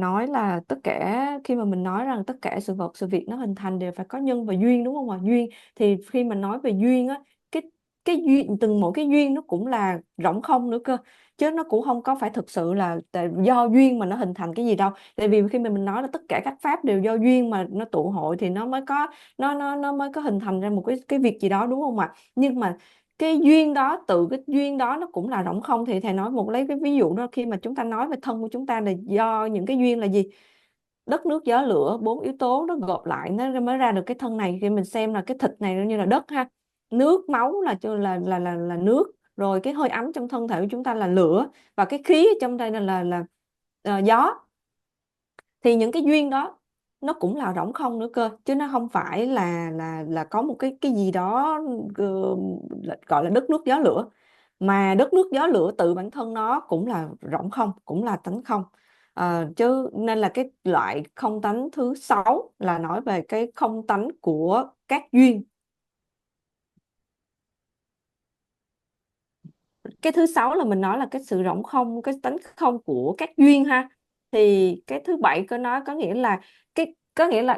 Speaker 1: mình nói rằng tất cả sự vật sự việc nó hình thành đều phải có nhân và duyên, đúng không ạ? Duyên thì khi mà nói về duyên á, cái cái duyên, từng mỗi cái duyên nó cũng là rỗng không nữa cơ, chứ nó cũng không có phải thực sự là do duyên mà nó hình thành cái gì đâu. Tại vì khi mà mình nói là tất cả các pháp đều do duyên mà nó tụ hội thì nó mới có, nó mới có hình thành ra một cái việc gì đó, đúng không ạ? Nhưng mà cái duyên đó, tự cái duyên đó nó cũng là rỗng không. Thì thầy nói lấy cái ví dụ đó, khi mà chúng ta nói về thân của chúng ta là do những cái duyên là gì? Đất nước gió lửa, 4 yếu tố nó gộp lại nó mới ra được cái thân này. Khi mình xem là cái thịt này nó như là đất ha, nước máu là nước, rồi cái hơi ấm trong thân thể của chúng ta là lửa, và cái khí ở trong đây là gió. Thì những cái duyên đó nó cũng là rỗng không nữa cơ, chứ nó không phải là có một cái gì đó gọi là đất nước gió lửa. Mà đất nước gió lửa tự bản thân nó cũng là rỗng không, cũng là tánh không. Chứ nên là cái loại không tánh thứ 6 là nói về cái không tánh của các duyên. Cái thứ 6 là mình nói là cái sự rỗng không, cái tánh không của các duyên ha. Thì cái thứ 7 có nói, có nghĩa là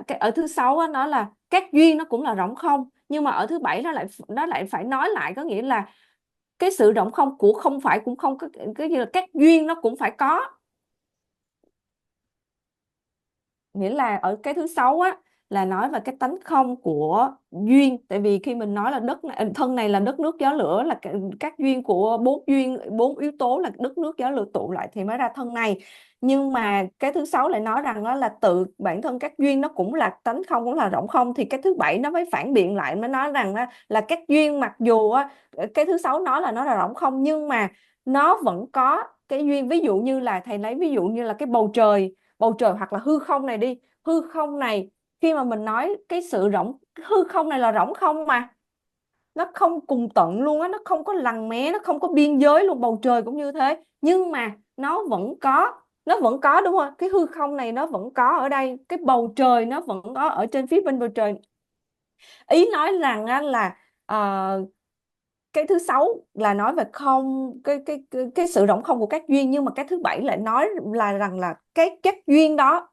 Speaker 1: cái ở thứ 6 á, nó là các duyên nó cũng là rỗng không, nhưng mà ở thứ 7 nó lại phải nói lại, có nghĩa là cái sự rỗng không của không phải cũng không có, cái như là các duyên nó cũng phải có. Nghĩa là ở cái thứ 6 á là nói về cái tánh không của duyên. Tại vì khi mình nói là thân này là đất nước gió lửa, là các duyên của bốn yếu tố là đất nước gió lửa tụ lại thì mới ra thân này. Nhưng mà cái thứ 6 lại nói rằng đó là tự bản thân các duyên nó cũng là tánh không, cũng là rỗng không. Thì cái thứ 7 nó mới phản biện lại, mới nói rằng là các duyên mặc dù á, cái thứ 6 nói là nó là rỗng không, nhưng mà nó vẫn có cái duyên. Ví dụ như là thầy lấy ví dụ như là cái bầu trời hoặc là hư không này đi. Hư không này, khi mà mình nói cái sự hư không này là rỗng không mà, nó không cùng tận luôn á, nó không có lằn mé, nó không có biên giới luôn. Bầu trời cũng như thế, nhưng mà nó vẫn có đúng không? Cái hư không này nó vẫn có ở đây, cái bầu trời nó vẫn có ở trên phía bên bầu trời. Ý nói rằng á, là cái thứ 6 là nói về không, cái sự rỗng không của các duyên. Nhưng mà cái thứ 7 lại nói là rằng là các duyên đó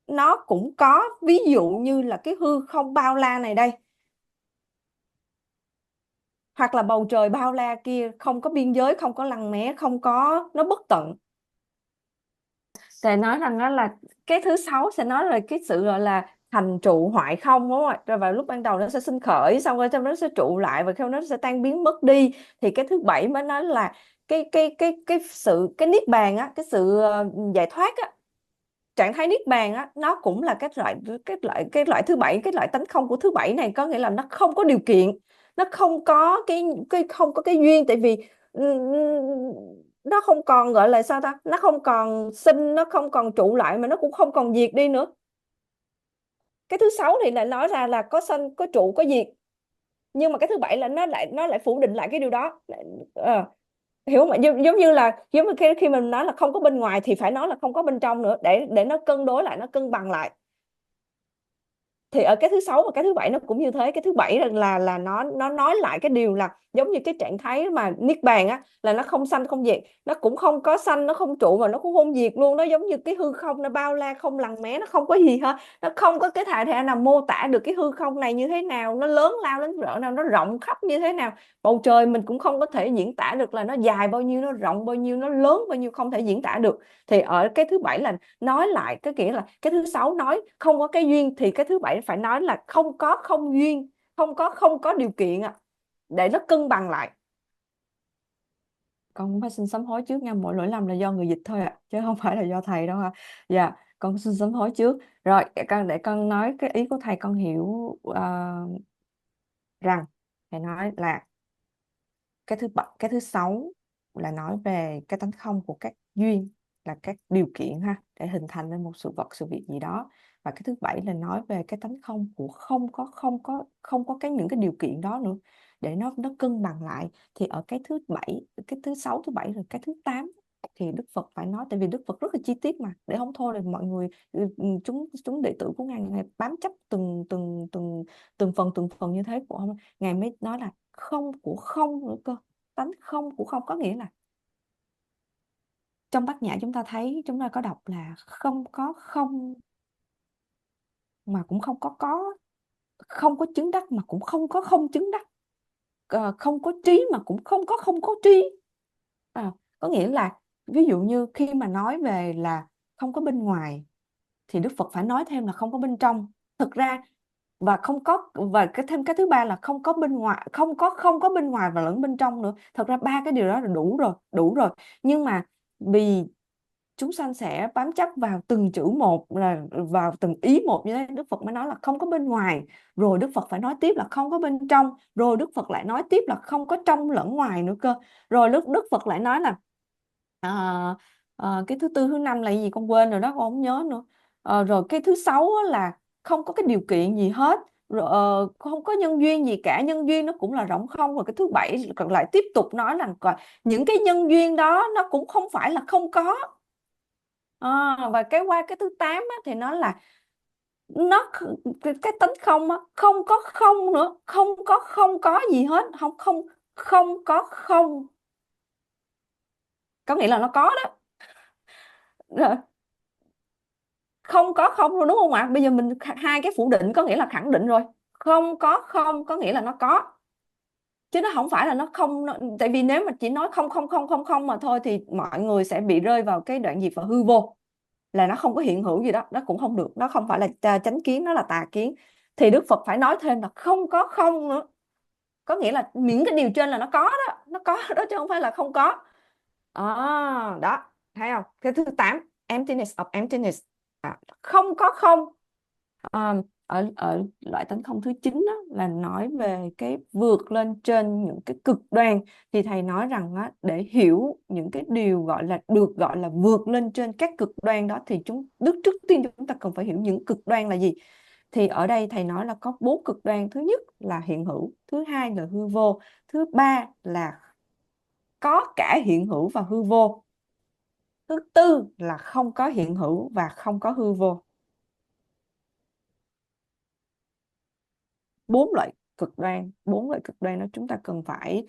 Speaker 1: nó cũng có, ví dụ như là cái hư không bao la này đây, hoặc là bầu trời bao la kia, không có biên giới, không có lằn mé, không có, nó bất tận. Thầy nói rằng đó là cái thứ 6 sẽ nói về cái sự gọi là thành trụ hoại không, đúng không ạ? Rồi vào lúc ban đầu nó sẽ sinh khởi, xong rồi trong nó sẽ trụ lại, và khi nó sẽ tan biến mất đi. Thì cái thứ 7 mới nói là cái niết bàn á, cái sự giải thoát á, trạng thái niết bàn á, nó cũng là cái loại thứ 7, cái loại tánh không của thứ 7 này. Có nghĩa là nó không có điều kiện, nó không có không có cái duyên. Tại vì nó không còn gọi là sao ta, nó không còn sinh, nó không còn trụ lại, mà nó cũng không còn diệt đi nữa. Cái thứ 6 thì lại nói ra là có sanh, có trụ, có diệt. Nhưng mà cái thứ 7 là nó lại phủ định lại cái điều đó. Ờ, Hiểu không ạ? Giống như khi mình nói là không có bên ngoài thì phải nói là không có bên trong nữa, để nó cân đối lại, nó cân bằng lại. Thì ở cái thứ 6 và cái thứ 7 nó cũng như thế. Cái thứ 7 là nó nói lại cái điều là giống như cái trạng thái mà niết bàn á, là nó không sanh không diệt, nó cũng không có sanh, nó không trụ, mà nó cũng không diệt luôn. Nó giống như cái hư không, nó bao la không lằn mé, nó không có gì hết. Nó không có cái thể nào mô tả được cái hư không này như thế nào, nó lớn lao đến cỡ nào, nó rộng khắp như thế nào. Bầu trời mình cũng không có thể diễn tả được là nó dài bao nhiêu, nó rộng bao nhiêu, nó lớn bao nhiêu, không thể diễn tả được. Thì ở cái thứ 7 là nói lại cái nghĩa là cái thứ 6 nói không có cái duyên, thì cái thứ 7 phải nói là không có không duyên, không có điều kiện để nó cân bằng lại. Con cũng phải xin sám hối trước nha, mỗi lỗi lầm là do người dịch thôi chứ không phải là do thầy đâu ha. Dạ, con xin sám hối trước. Rồi để con nói cái ý của thầy con hiểu, rằng thầy nói là cái thứ 6 là nói về cái tánh không của các duyên, là các điều kiện ha, để hình thành nên một sự vật sự việc gì đó. Và cái thứ 7 là nói về cái tánh không của không có những cái điều kiện đó nữa, để nó cân bằng lại. Thì ở cái thứ 7, cái thứ 6, thứ 7, rồi cái thứ 8 thì Đức Phật phải nói, tại vì Đức Phật rất là chi tiết mà, để không thôi thì mọi người, chúng đệ tử của Ngài bám chấp từng phần như thế của ông. Ngài mới nói là không của không nữa cơ, tánh không của không, có nghĩa là trong Bát Nhã chúng ta thấy, chúng ta có đọc là không có không mà cũng không có chứng đắc mà cũng không có không chứng đắc, không có trí mà cũng không có trí. Có nghĩa là ví dụ như khi mà nói về là không có bên ngoài thì Đức Phật phải nói thêm là không có bên trong. Thực ra và không có, và thêm cái thứ ba là không có bên ngoài, không có bên ngoài và lẫn bên trong nữa. Thật ra ba cái điều đó là đủ rồi. Nhưng mà vì chúng sanh sẽ bám chấp vào từng chữ một, là vào từng ý một như thế, Đức Phật mới nói là không có bên ngoài, rồi Đức Phật phải nói tiếp là không có bên trong, rồi Đức Phật lại nói tiếp là không có trong lẫn ngoài nữa cơ. Rồi Đức Phật lại nói là cái thứ tư thứ năm là gì con quên rồi đó, con không nhớ nữa. Rồi cái thứ sáu là không có cái điều kiện gì hết, rồi không có nhân duyên gì cả, nhân duyên nó cũng là rỗng không. Rồi cái thứ bảy còn lại tiếp tục nói là những cái nhân duyên đó nó cũng không phải là không có. Và qua cái thứ 8 á, thì nó là nó cái tánh không á, không có không nữa, không có gì hết, không có không, có nghĩa là nó có đó. Rồi, không có không rồi đúng không ạ? Bây giờ mình hai cái phủ định có nghĩa là khẳng định rồi. Không có không có nghĩa là nó có, chứ nó không phải là nó không. Tại vì nếu mà chỉ nói không mà thôi thì mọi người sẽ bị rơi vào cái đoạn diệt và hư vô, là nó không có hiện hữu gì đó, nó cũng không được, nó không phải là chánh kiến, nó là tà kiến. Thì Đức Phật phải nói thêm là không có không nữa, có nghĩa là những cái điều trên là nó có đó, nó có đó chứ không phải là không có. Đó, thấy không? Cái thứ 8, emptiness of emptiness, không có không. Ở loại tánh không thứ 9 đó, là nói về cái vượt lên trên những cái cực đoan. Thì thầy nói rằng á, để hiểu những cái điều được gọi là vượt lên trên các cực đoan đó thì trước tiên chúng ta cần phải hiểu những cực đoan là gì. Thì ở đây thầy nói là có 4 cực đoan. Thứ nhất là hiện hữu, thứ hai là hư vô, thứ ba là có cả hiện hữu và hư vô, thứ tư là không có hiện hữu và không có hư vô. 4 loại cực đoan đó chúng ta cần phải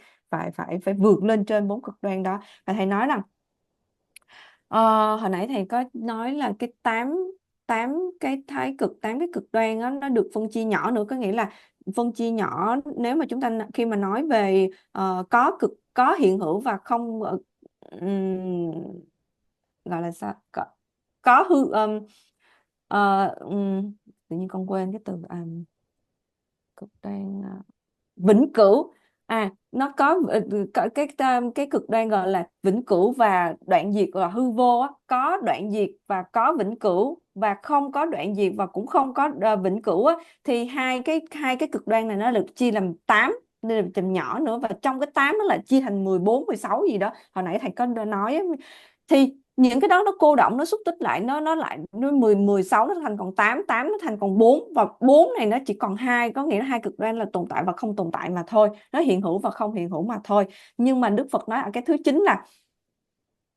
Speaker 1: vượt lên trên 4 cực đoan đó. Và thầy nói rằng hồi nãy thầy có nói là cái 8 cái thái cực, 8 cái cực đoan đó, nó được phân chia nhỏ nữa. Có nghĩa là phân chia nhỏ, nếu mà chúng ta khi mà nói về có hiện hữu và không gọi là sao, có hư tự nhiên con quên cái từ cực đoan vĩnh cửu. Nó có cái cực đoan gọi là vĩnh cửu và đoạn diệt là hư vô á. Có đoạn diệt và có vĩnh cửu, và không có đoạn diệt và cũng không có vĩnh cửu á. Thì hai cái cực đoan này nó được chia làm 8, nên là chùm nhỏ nữa, và trong cái 8 nó là chia thành 14 16 gì đó, hồi nãy thầy có nói. Thì những cái đó nó cô động, nó xúc tích lại, nó 10 16 nó thành còn 8, 8 nó thành còn 4, và 4 này nó chỉ còn 2, có nghĩa là hai cực đoan là tồn tại và không tồn tại mà thôi, nó hiện hữu và không hiện hữu mà thôi. Nhưng mà Đức Phật nói ở cái thứ 9 là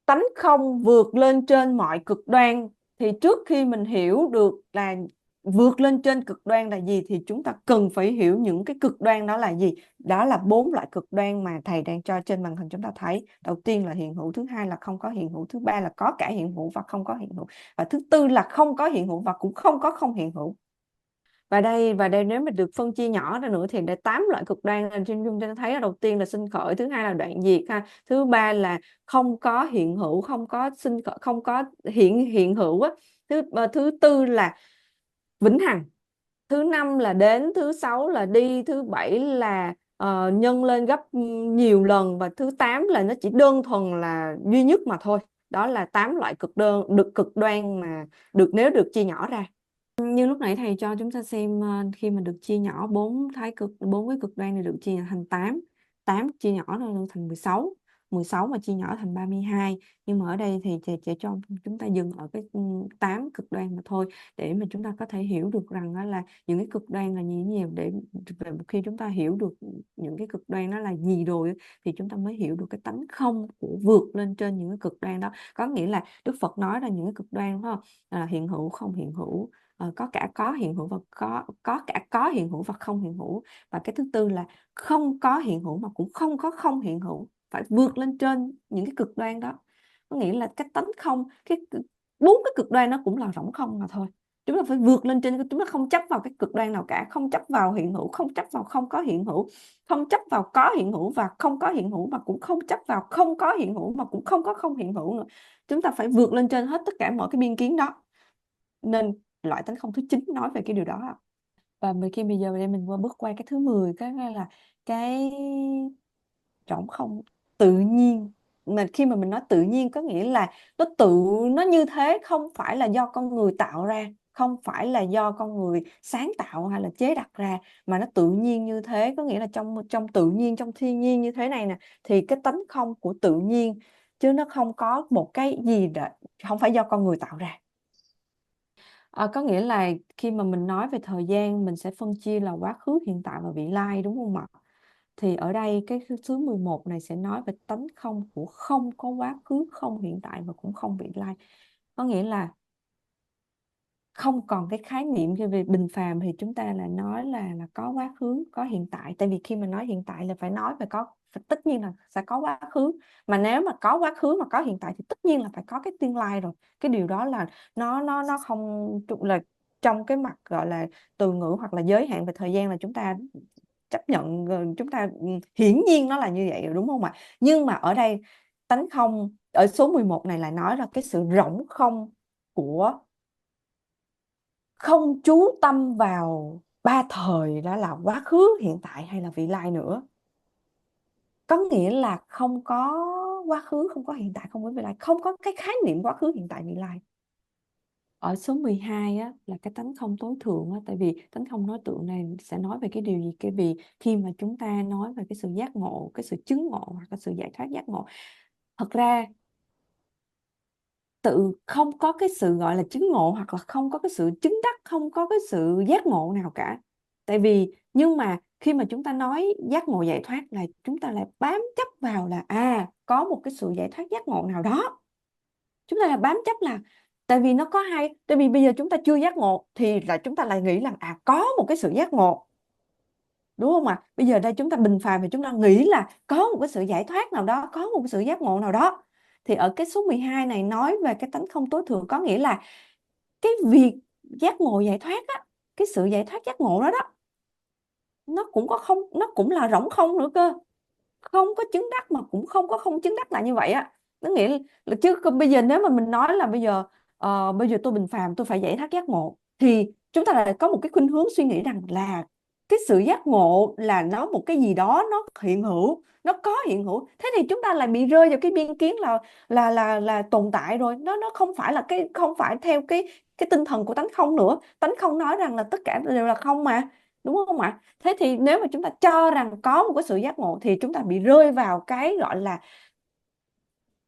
Speaker 1: tánh không vượt lên trên mọi cực đoan. Thì trước khi mình hiểu được là vượt lên trên cực đoan là gì thì chúng ta cần phải hiểu những cái cực đoan đó là gì. Đó là 4 loại cực đoan mà thầy đang cho trên màn hình chúng ta thấy. Đầu tiên là hiện hữu, thứ hai là không có hiện hữu, thứ ba là có cả hiện hữu và không có hiện hữu, và thứ tư là không có hiện hữu và cũng không có không hiện hữu. Và đây nếu mà được phân chia nhỏ ra nữa thì để 8 loại cực đoan trên chúng ta thấy là đầu tiên là sinh khởi, thứ hai là đoạn diệt ha, thứ ba là không có hiện hữu, không có sinh khởi, không có hiện hữu á, thứ tư là vĩnh hằng, thứ năm là đến, thứ sáu là đi, thứ bảy là nhân lên gấp nhiều lần, và thứ 8 là nó chỉ đơn thuần là duy nhất mà thôi. Đó là 8 loại cực đoan mà nếu được chia nhỏ ra. Như lúc nãy thầy cho chúng ta xem, khi mà được chia nhỏ 4 cái cực đoan này được chia thành 8, 8 chia nhỏ ra thành 16, 16 mà chia nhỏ thành 32, nhưng mà ở đây thì chỉ cho chúng ta dừng ở cái 8 cực đoan mà thôi, để mà chúng ta có thể hiểu được rằng đó là những cái cực đoan là như thế nào. Để khi chúng ta hiểu được những cái cực đoan đó là gì rồi thì chúng ta mới hiểu được cái tánh không của vượt lên trên những cái cực đoan đó. Có nghĩa là Đức Phật nói là những cái cực đoan, phải không? Hiện hữu, không hiện hữu, có cả có hiện hữu và có cả có hiện hữu và không hiện hữu, và cái thứ tư là không có hiện hữu mà cũng không có không hiện hữu. Phải vượt lên trên những cái cực đoan đó. Có nghĩa là cái tánh không, bốn cái cực đoan nó cũng là rỗng không mà thôi. Chúng ta phải vượt lên trên, chúng ta không chấp vào cái cực đoan nào cả, không chấp vào hiện hữu, không chấp vào không có hiện hữu, không chấp vào có hiện hữu và không có hiện hữu, mà cũng không chấp vào không có hiện hữu mà cũng không có không hiện hữu nữa. Chúng ta phải vượt lên trên hết tất cả mọi cái biên kiến đó. Nên loại tánh không thứ 9 nói về cái điều đó. Và khi bây giờ mình bước qua cái thứ 10, cái là cái trống không tự nhiên. Mà khi mà mình nói tự nhiên có nghĩa là nó như thế, không phải là do con người tạo ra, không phải là do con người sáng tạo hay là chế đặt ra, mà nó tự nhiên như thế. Có nghĩa là trong tự nhiên, trong thiên nhiên như thế này nè, thì cái tánh không của tự nhiên, chứ nó không có một cái gì đó, không phải do con người tạo ra. Có nghĩa là khi mà mình nói về thời gian, mình sẽ phân chia là quá khứ, hiện tại và vị lai, đúng không ạ? Thì ở đây cái thứ 11 này sẽ nói về tánh không của không có quá khứ, không hiện tại và cũng không vị lai. Có nghĩa là không còn cái khái niệm về bình phàm thì chúng ta là nói là có quá khứ, có hiện tại. Tại vì khi mà nói hiện tại là phải nói về tất nhiên là sẽ có quá khứ. Mà nếu mà có quá khứ mà có hiện tại thì tất nhiên là phải có cái tương lai rồi. Cái điều đó là nó không là trong cái mặt gọi là từ ngữ hoặc là giới hạn về thời gian là chúng ta chấp nhận, chúng ta hiển nhiên nó là như vậy rồi, đúng không ạ? Nhưng mà ở đây tánh không ở số 11 này lại nói là cái sự rỗng không của không chú tâm vào ba thời, đó là quá khứ, hiện tại hay là vị lai nữa. Có nghĩa là không có quá khứ, không có hiện tại, không có vị lai, không có cái khái niệm quá khứ, hiện tại, vị lai. Ở số 12 á, là cái tánh không tối thượng á, tại vì tánh không đối tượng này sẽ nói về cái điều gì? Cái vì khi mà chúng ta nói về cái sự giác ngộ, cái sự chứng ngộ hoặc là sự giải thoát giác ngộ, thật ra không có cái sự gọi là chứng ngộ hoặc là không có cái sự chứng đắc, không có cái sự giác ngộ nào cả. Tại vì nhưng mà khi mà chúng ta nói giác ngộ giải thoát là chúng ta lại bám chấp vào là có một cái sự giải thoát giác ngộ nào đó. Chúng ta là bám chấp là tại vì nó có hai, tại vì bây giờ chúng ta chưa giác ngộ thì là chúng ta lại nghĩ là có một cái sự giác ngộ, đúng không ạ? Bây giờ đây chúng ta bình phàm thì chúng ta nghĩ là có một cái sự giải thoát nào đó, có một cái sự giác ngộ nào đó. Thì ở cái số 12 này nói về cái tánh không tối thượng, có nghĩa là cái việc giác ngộ giải thoát á, cái sự giải thoát giác ngộ đó đó, nó cũng có không, nó cũng là rỗng không nữa cơ. Không có chứng đắc mà cũng không có không chứng đắc, là như vậy á. Nó nghĩa là chứ bây giờ nếu mà mình nói là bây giờ tôi bình phàm tôi phải giải thoát giác ngộ, thì chúng ta lại có một cái khuynh hướng suy nghĩ rằng là cái sự giác ngộ là nó một cái gì đó nó hiện hữu, nó có hiện hữu. Thế thì chúng ta lại bị rơi vào cái biên kiến là tồn tại rồi. Nó không phải là không phải theo cái tinh thần của tánh không nữa. Tánh không nói rằng là tất cả đều là không mà, đúng không ạ? Thế thì nếu mà chúng ta cho rằng có một cái sự giác ngộ thì chúng ta bị rơi vào cái gọi là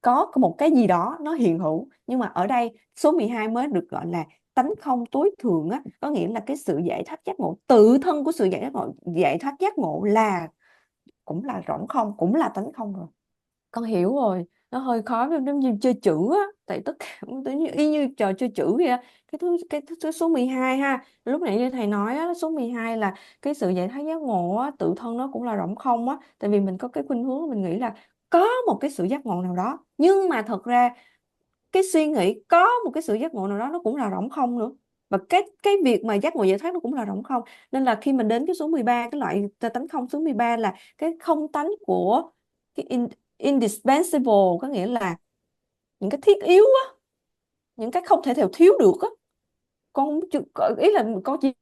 Speaker 1: có một cái gì đó nó hiện hữu. Nhưng mà ở đây số 12 mới được gọi là tánh không tối thượng á, có nghĩa là cái sự giải thoát giác ngộ, tự thân của sự giải thoát giác ngộ là cũng là rỗng không, cũng là tánh không rồi. Con hiểu rồi, nó hơi khó, giống như chơi chữ á, tại tất cả y như trò chơi chữ vậy á. Cái số 12 ha, lúc nãy như thầy nói á, số 12 là cái sự giải thoát giác ngộ á, tự thân nó cũng là rỗng không á. Tại vì mình có cái khuynh hướng mình nghĩ là có một cái sự giác ngộ nào đó, nhưng mà thật ra cái suy nghĩ có một cái sự giác ngộ nào đó nó cũng là rỗng không nữa. Và cái việc mà giác ngộ giải thoát nó cũng là rỗng không. Nên là khi mình đến cái số 13, cái loại tánh không số 13 là cái không tánh của cái indispensable, có nghĩa là những cái thiết yếu á, những cái không thể nào thiếu được á. Con chưa, ý là con chỉ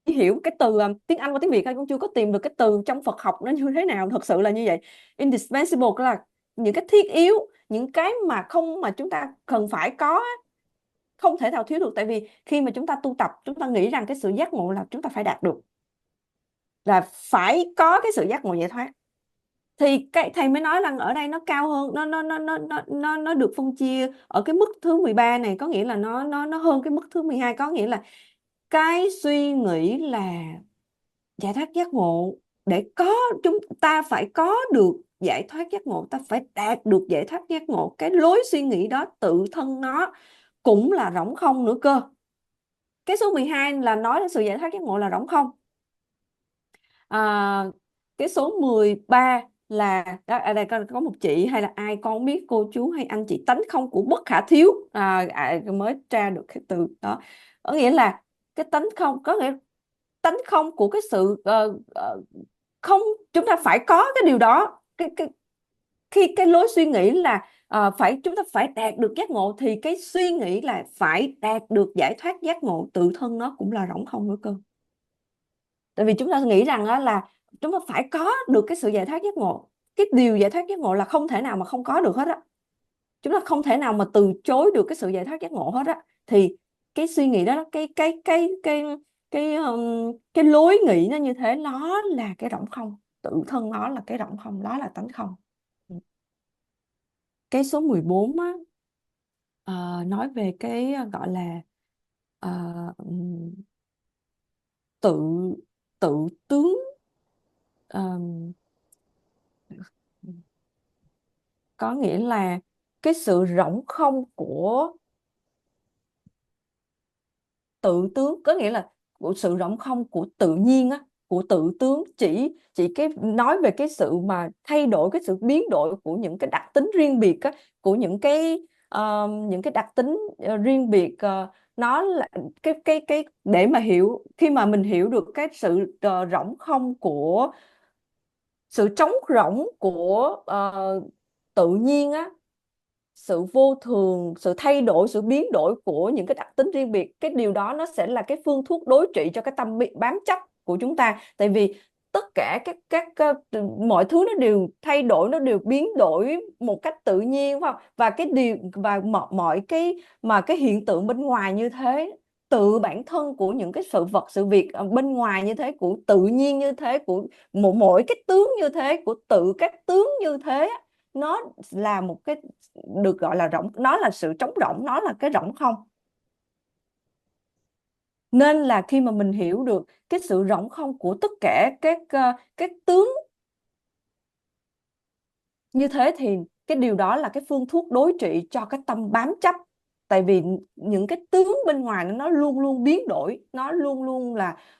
Speaker 1: hiểu cái từ tiếng Anh và tiếng Việt thôi, con chưa có tìm được cái từ trong Phật học nó như thế nào. Thật sự là như vậy. Indispensable là những cái thiết yếu, những cái mà chúng ta cần phải có á, không thể nào thiếu được. Tại vì khi mà chúng ta tu tập, chúng ta nghĩ rằng cái sự giác ngộ là chúng ta phải đạt được, là phải có cái sự giác ngộ giải thoát.
Speaker 3: thì cái thầy mới nói rằng ở đây nó cao hơn, nó được phân chia ở cái mức thứ 13 này, có nghĩa là nó hơn cái mức thứ 12, có nghĩa là cái suy nghĩ là giải thoát giác ngộ, để có chúng ta phải có được giải thoát giác ngộ, ta phải đạt được giải thoát giác ngộ, cái lối suy nghĩ đó tự thân nó cũng là rỗng không nữa cơ. Cái số 12 là nói đến sự giải thoát giác ngộ là rỗng không. Cái số 13 là ở đây có một chị hay là ai con biết, cô chú hay anh chị, tánh không của bất khả thiếu, mới tra được cái từ đó, có nghĩa là cái tánh không, có nghĩa tánh không của cái sự không, chúng ta phải có cái điều đó. Khi cái lối suy nghĩ là chúng ta phải đạt được giác ngộ, thì cái suy nghĩ là phải đạt được giải thoát giác ngộ tự thân nó cũng là rỗng không nữa cơ. Tại vì chúng ta nghĩ rằng đó là chúng ta phải có được cái sự giải thoát giác ngộ, cái điều giải thoát giác ngộ là không thể nào mà không có được hết á, chúng ta không thể nào mà từ chối được cái sự giải thoát giác ngộ hết á. Thì cái suy nghĩ đó, cái lối nghĩ nó như thế, nó là cái rỗng không, tự thân nó là cái rỗng không, đó là tánh không. Cái số 14 á, nói về cái gọi là ờ, tự tự tướng, có nghĩa là cái sự rỗng không của tự tướng, có nghĩa là của sự rỗng không của tự nhiên á, của tự tướng, chỉ cái nói về cái sự mà thay đổi, cái sự biến đổi của những cái đặc tính riêng biệt á, của những cái đặc tính riêng biệt, nó là cái để mà hiểu, khi mà mình hiểu được cái sự rỗng không của sự trống rỗng của tự nhiên á, sự vô thường, sự thay đổi, sự biến đổi của những cái đặc tính riêng biệt, cái điều đó nó sẽ là cái phương thuốc đối trị cho cái tâm bị bám chấp của chúng ta. Tại vì tất cả mọi thứ nó đều thay đổi, nó đều biến đổi một cách tự nhiên, phải không? Và cái điều và mọi cái hiện tượng bên ngoài như thế, tự bản thân của những cái sự vật sự việc bên ngoài như thế, của tự nhiên như thế, của mỗi cái tướng như thế, của tự các tướng như thế, nó là một cái được gọi là rỗng, nó là sự trống rỗng, nó là cái rỗng không. Nên là khi mà mình hiểu được cái sự rỗng không của tất cả các tướng như thế, thì cái điều đó là cái phương thuốc đối trị cho cái tâm bám chấp. Tại vì những cái tướng bên ngoài nó luôn luôn biến đổi, nó luôn luôn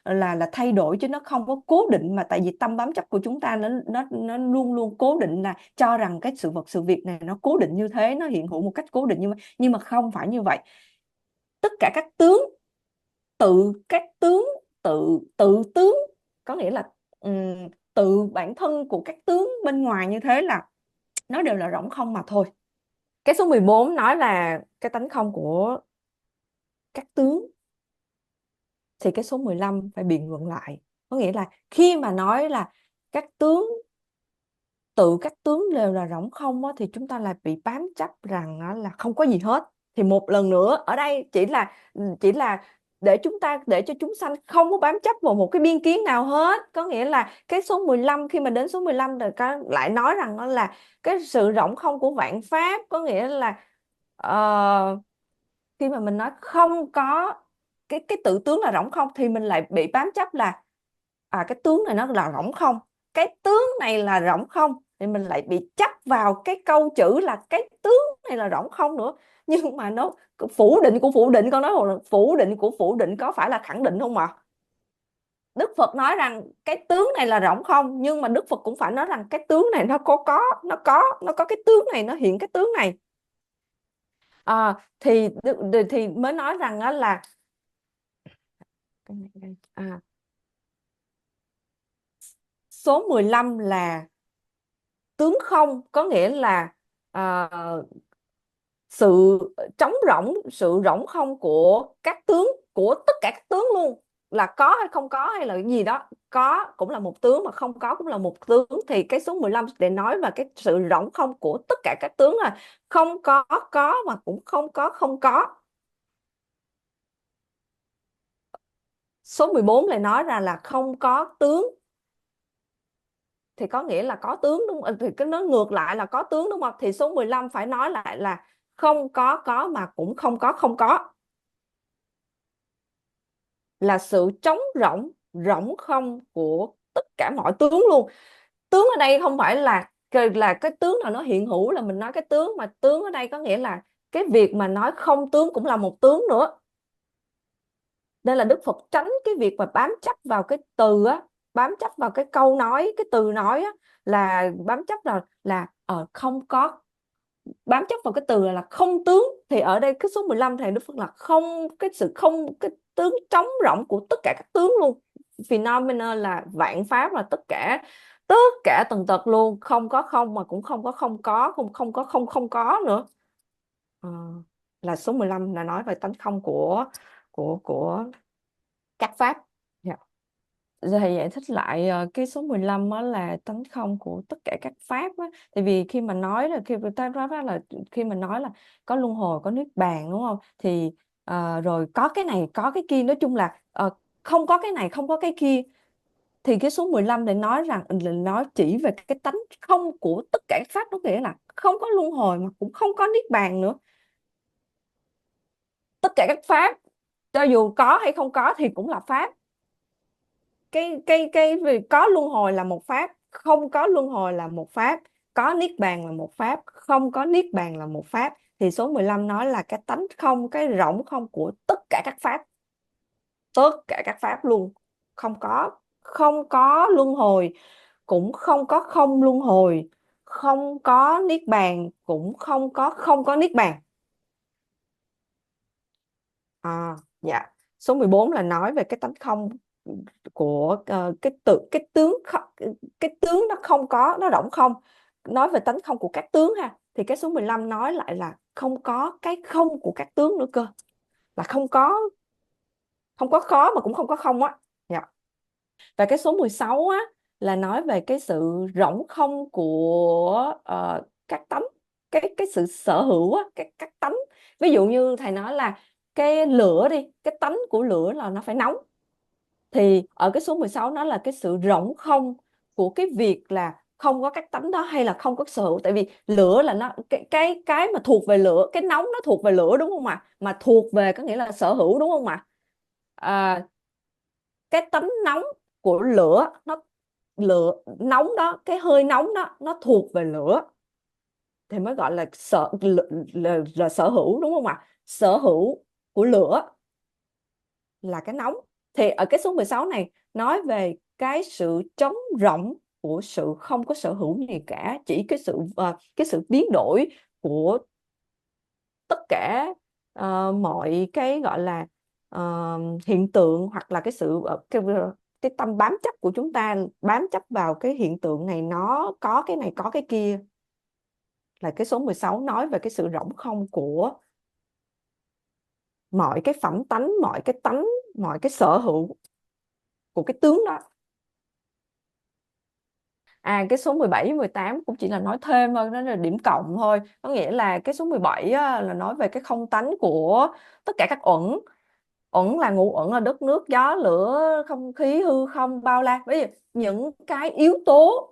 Speaker 3: là thay đổi, chứ nó không có cố định. Mà tại vì tâm bám chấp của chúng ta nó luôn luôn cố định, là cho rằng cái sự vật sự việc này nó cố định như thế, nó hiện hữu một cách cố định, nhưng mà không phải như vậy. Tất cả các tướng, các tướng, tự tướng, có nghĩa là tự bản thân của các tướng bên ngoài như thế là nó đều là rỗng không mà thôi. Cái số 14 nói là cái tánh không của các tướng, thì cái số 15 phải biện luận lại. Có nghĩa là khi mà nói là các tướng, tự các tướng đều là rỗng không á, thì chúng ta lại bị bám chấp rằng là không có gì hết. Thì một lần nữa ở đây chỉ là để cho chúng sanh không có bám chấp vào một cái biên kiến nào hết. Có nghĩa là cái số 15, khi mà đến số 15 rồi lại nói rằng đó là cái sự rỗng không của vạn pháp. Có nghĩa là khi mà mình nói không có cái tự tướng là rỗng không, thì mình lại bị bám chấp là cái tướng này nó là rỗng không, cái tướng này là rỗng không, thì mình lại bị chấp vào cái câu chữ là cái tướng này là rỗng không nữa. Nhưng mà nó phủ định của phủ định, con nói là phủ định của phủ định có phải là khẳng định không ạ? Đức Phật nói rằng cái tướng này là rỗng không, nhưng mà Đức Phật cũng phải nói rằng cái tướng này nó có cái tướng này, nó hiện cái tướng này. Thì mới nói rằng đó là số 15 là tướng không, có nghĩa là sự trống rỗng, sự rỗng không của các tướng, của tất cả các tướng luôn, là có hay không có hay là cái gì đó, có cũng là một tướng mà không có cũng là một tướng. Thì cái số 15 để nói về cái sự rỗng không của tất cả các tướng, là không có mà cũng không có không có. Số 14 lại nói ra là không có tướng thì có nghĩa là có tướng đúng không? Thì cái nó ngược lại là có tướng đúng không? Thì số 15 phải nói lại là không có mà cũng không có không có. Là sự trống rỗng, rỗng không của tất cả mọi tướng luôn. Tướng ở đây không phải là cái tướng nào nó hiện hữu là mình nói cái tướng, mà tướng ở đây có nghĩa là cái việc mà nói không tướng cũng là một tướng nữa. Nên là Đức Phật tránh cái việc mà bám chấp vào cái từ á, bám chấp vào cái câu nói, cái từ nói á, là bám chấp là không có, bám chấp vào cái từ là không tướng. Thì ở đây cái số 15 thì Đức Phật là không, cái sự không, cái tướng trống rỗng của tất cả các tướng luôn. Phenomena là vạn pháp, là tất cả tầng tật luôn, không có không mà cũng không có không có, không có không không có nữa. Ờ, là số 15 là nói về tánh không của các pháp. Dạ. Giờ thầy giải thích lại cái số 15 đó là tánh không của tất cả các pháp á. Tại vì khi mà nói là khi mà nói là có luân hồi, có niết bàn đúng không? Thì rồi có cái này, có cái kia, nói chung là không có cái này, không có cái kia. Thì cái số 15 để nói rằng là nó chỉ về cái tánh không của tất cả các pháp, nó nghĩa là không có luân hồi mà cũng không có niết bàn nữa. Tất cả các pháp cho dù có hay không có thì cũng là pháp. Cái việc có luân hồi là một pháp, không có luân hồi là một pháp, có niết bàn là một pháp, không có niết bàn là một pháp. Thì số 15 nói là cái tánh không, cái rỗng không của tất cả các pháp, tất cả các pháp luôn. Không có luân hồi, cũng không có không luân hồi, không có niết bàn, cũng không có niết bàn. Dạ. Số 14 là nói về cái tánh không của cái tướng nó không có, nó rỗng không, nói về tánh không của các tướng ha. Thì cái số 15 nói lại là không có cái không của các tướng nữa cơ, là không có khó mà cũng không có không á. Dạ. Và cái số 16 á là nói về cái sự rỗng không của các tánh, cái sự sở hữu á, các tánh. Ví dụ như thầy nói là cái lửa đi, cái tánh của lửa là nó phải nóng. Thì ở cái số 16 nó là cái sự rỗng không của cái việc là không có các tánh đó, hay là không có sở hữu. Tại vì lửa là nó cái mà thuộc về lửa, cái nóng nó thuộc về lửa đúng không ạ? Mà thuộc về có nghĩa là sở hữu đúng không ạ? Cái tánh nóng của lửa, lửa nóng đó, cái hơi nóng đó nó thuộc về lửa thì mới gọi là sở hữu đúng không ạ? Sở hữu của lửa là cái nóng. Thì ở cái số 16 này nói về cái sự trống rỗng của sự không có sở hữu gì cả, chỉ cái sự biến đổi của tất cả mọi cái gọi là hiện tượng, hoặc là cái tâm bám chấp của chúng ta, bám chấp vào cái hiện tượng này, nó có cái này có cái kia. Là cái số 16 nói về cái sự rỗng không của mọi cái phẩm tánh, mọi cái tánh, mọi cái sở hữu của cái tướng đó. Cái số 17 18 cũng chỉ là nói thêm thôi, nó là điểm cộng thôi. Có nghĩa là cái số 17 á, là nói về cái không tánh của tất cả các uẩn. Uẩn là ngũ uẩn, là đất nước gió lửa không khí hư không bao la. Bây giờ những cái yếu tố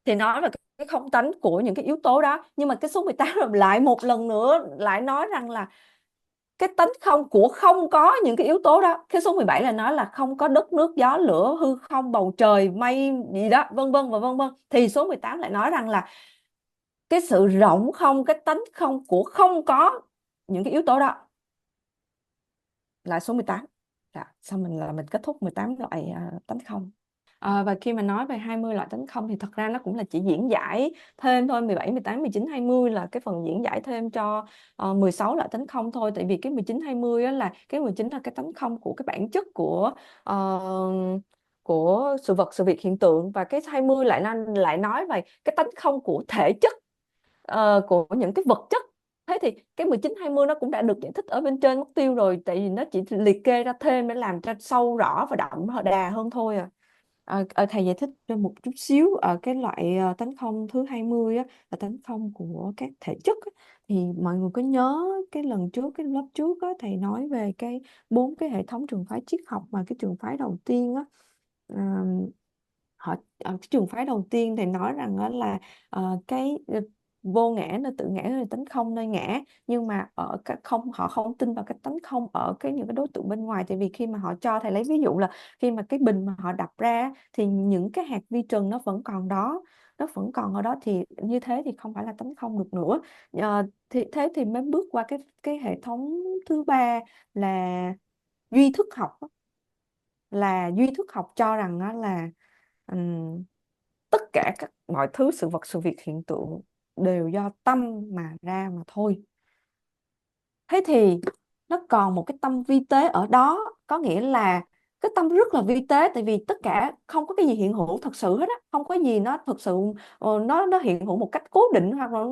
Speaker 3: thì nói về cái không tánh của những cái yếu tố đó. Nhưng mà cái số 18 lại một lần nữa lại nói rằng là cái tánh không của không có những cái yếu tố đó. Cái số 17 là nói là không có đất nước gió lửa hư không bầu trời mây gì đó vân vân và vân vân. Thì số 18 lại nói rằng là cái sự rỗng không, cái tánh không của không có những cái yếu tố đó là số 18. Xong mình kết thúc 18 loại tánh không. Và khi mà nói về 20 loại tánh không thì thật ra nó cũng là chỉ diễn giải thêm thôi. 17, 18, 19, 20 là cái phần diễn giải thêm cho 16 loại tánh không thôi. Tại vì cái 19, 20 á là cái 19 là cái tánh không của cái bản chất của sự vật, sự việc, hiện tượng. Và cái 20 lại nói về cái tánh không của thể chất, của những cái vật chất. Thế thì cái 19, 20 nó cũng đã được giải thích ở bên trên mất tiêu rồi. Tại vì nó chỉ liệt kê ra thêm để làm cho sâu rõ và đậm đà hơn thôi à. Thầy giải thích cho một chút xíu ở cái loại tánh không thứ 20 á, là tánh không của các thể chất á. Thì mọi người có nhớ cái lần trước, cái lớp trước á, thầy nói về bốn cái hệ thống trường phái triết học, mà cái trường phái đầu tiên á, họ ở cái trường phái đầu tiên thì nói rằng đó là cái vô ngã nơi tự ngã nơi tánh không nơi ngã, nhưng mà ở cái không, họ không tin vào cái tánh không ở những cái đối tượng bên ngoài. Tại vì khi mà họ cho thầy lấy ví dụ là khi mà cái bình mà họ đập ra thì những cái hạt vi trần nó vẫn còn đó, nó vẫn còn ở đó, thì như thế thì không phải là tánh không được nữa. Thì thế thì mới bước qua cái hệ thống thứ ba là duy thức học á. Là duy thức học cho rằng đó là tất cả mọi thứ, sự vật sự việc hiện tượng đều do tâm mà ra mà thôi. Thế thì nó còn một cái tâm vi tế ở đó, có nghĩa là cái tâm rất là vi tế, tại vì tất cả không có cái gì hiện hữu thật sự hết á, không có gì nó thực sự nó hiện hữu một cách cố định, hoặc là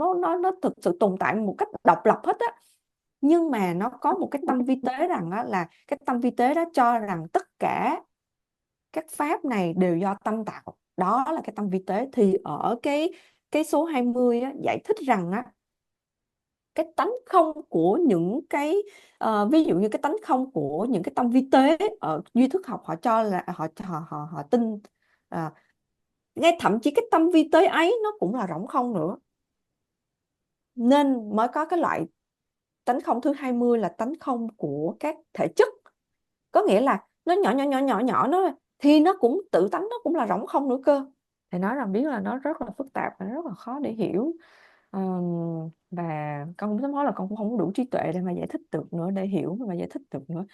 Speaker 3: nó thực sự tồn tại một cách độc lập hết á. Nhưng mà nó có một cái tâm vi tế rằng đó là cái tâm vi tế đó cho rằng tất cả các pháp này đều do tâm tạo, đó là cái tâm vi tế. Thì ở cái số 20 á, giải thích rằng á, cái tánh không của những cái ví dụ như cái tánh không của những cái tâm vi tế ở duy thức học, họ cho là họ tin ngay thậm chí cái tâm vi tế ấy nó cũng là rỗng không nữa, nên mới có cái loại tánh không thứ 20 là tánh không của các thể chất. Có nghĩa là nó nhỏ nhỏ nhỏ nhỏ nhỏ nó thì nó cũng tự tánh, nó cũng là rỗng không nữa cơ. Thầy nói rằng biết là nó rất là phức tạp và rất là khó để hiểu. Và con cũng sớm nói là con cũng không có đủ trí tuệ để mà giải thích được nữa, để hiểu và giải thích được nữa.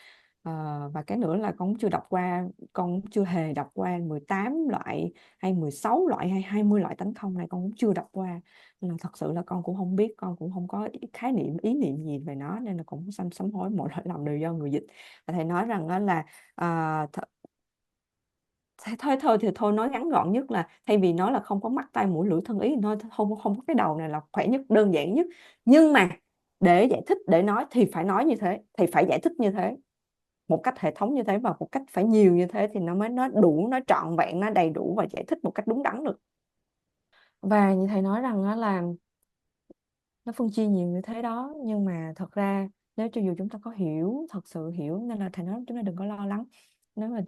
Speaker 3: Và cái nữa là con cũng chưa đọc qua, con cũng chưa hề đọc qua 18 loại hay 16 loại hay 20 loại tánh không này, con cũng chưa đọc qua. Nên là thật sự là con cũng không biết, con cũng không có khái niệm ý niệm gì về nó, nên là cũng sám hối mọi lỗi lầm đều do người dịch. Và thầy nói rằng đó là thôi thì thôi, nói ngắn gọn nhất là thay vì nói là không có mắt tai mũi lưỡi thân ý, nói không có cái đầu này là khỏe nhất, đơn giản nhất. Nhưng mà để giải thích, để nói thì phải nói như thế, thì phải giải thích như thế, một cách hệ thống như thế và một cách phải nhiều như thế, thì nó mới nó đủ, nó trọn vẹn, nó đầy đủ và giải thích một cách đúng đắn được. Và như thầy nói rằng đó là nó phân chia nhiều như thế đó, nhưng mà thật ra nếu cho dù chúng ta có hiểu, thật sự hiểu, nên là thầy nói chúng ta đừng có lo lắng. Nếu mà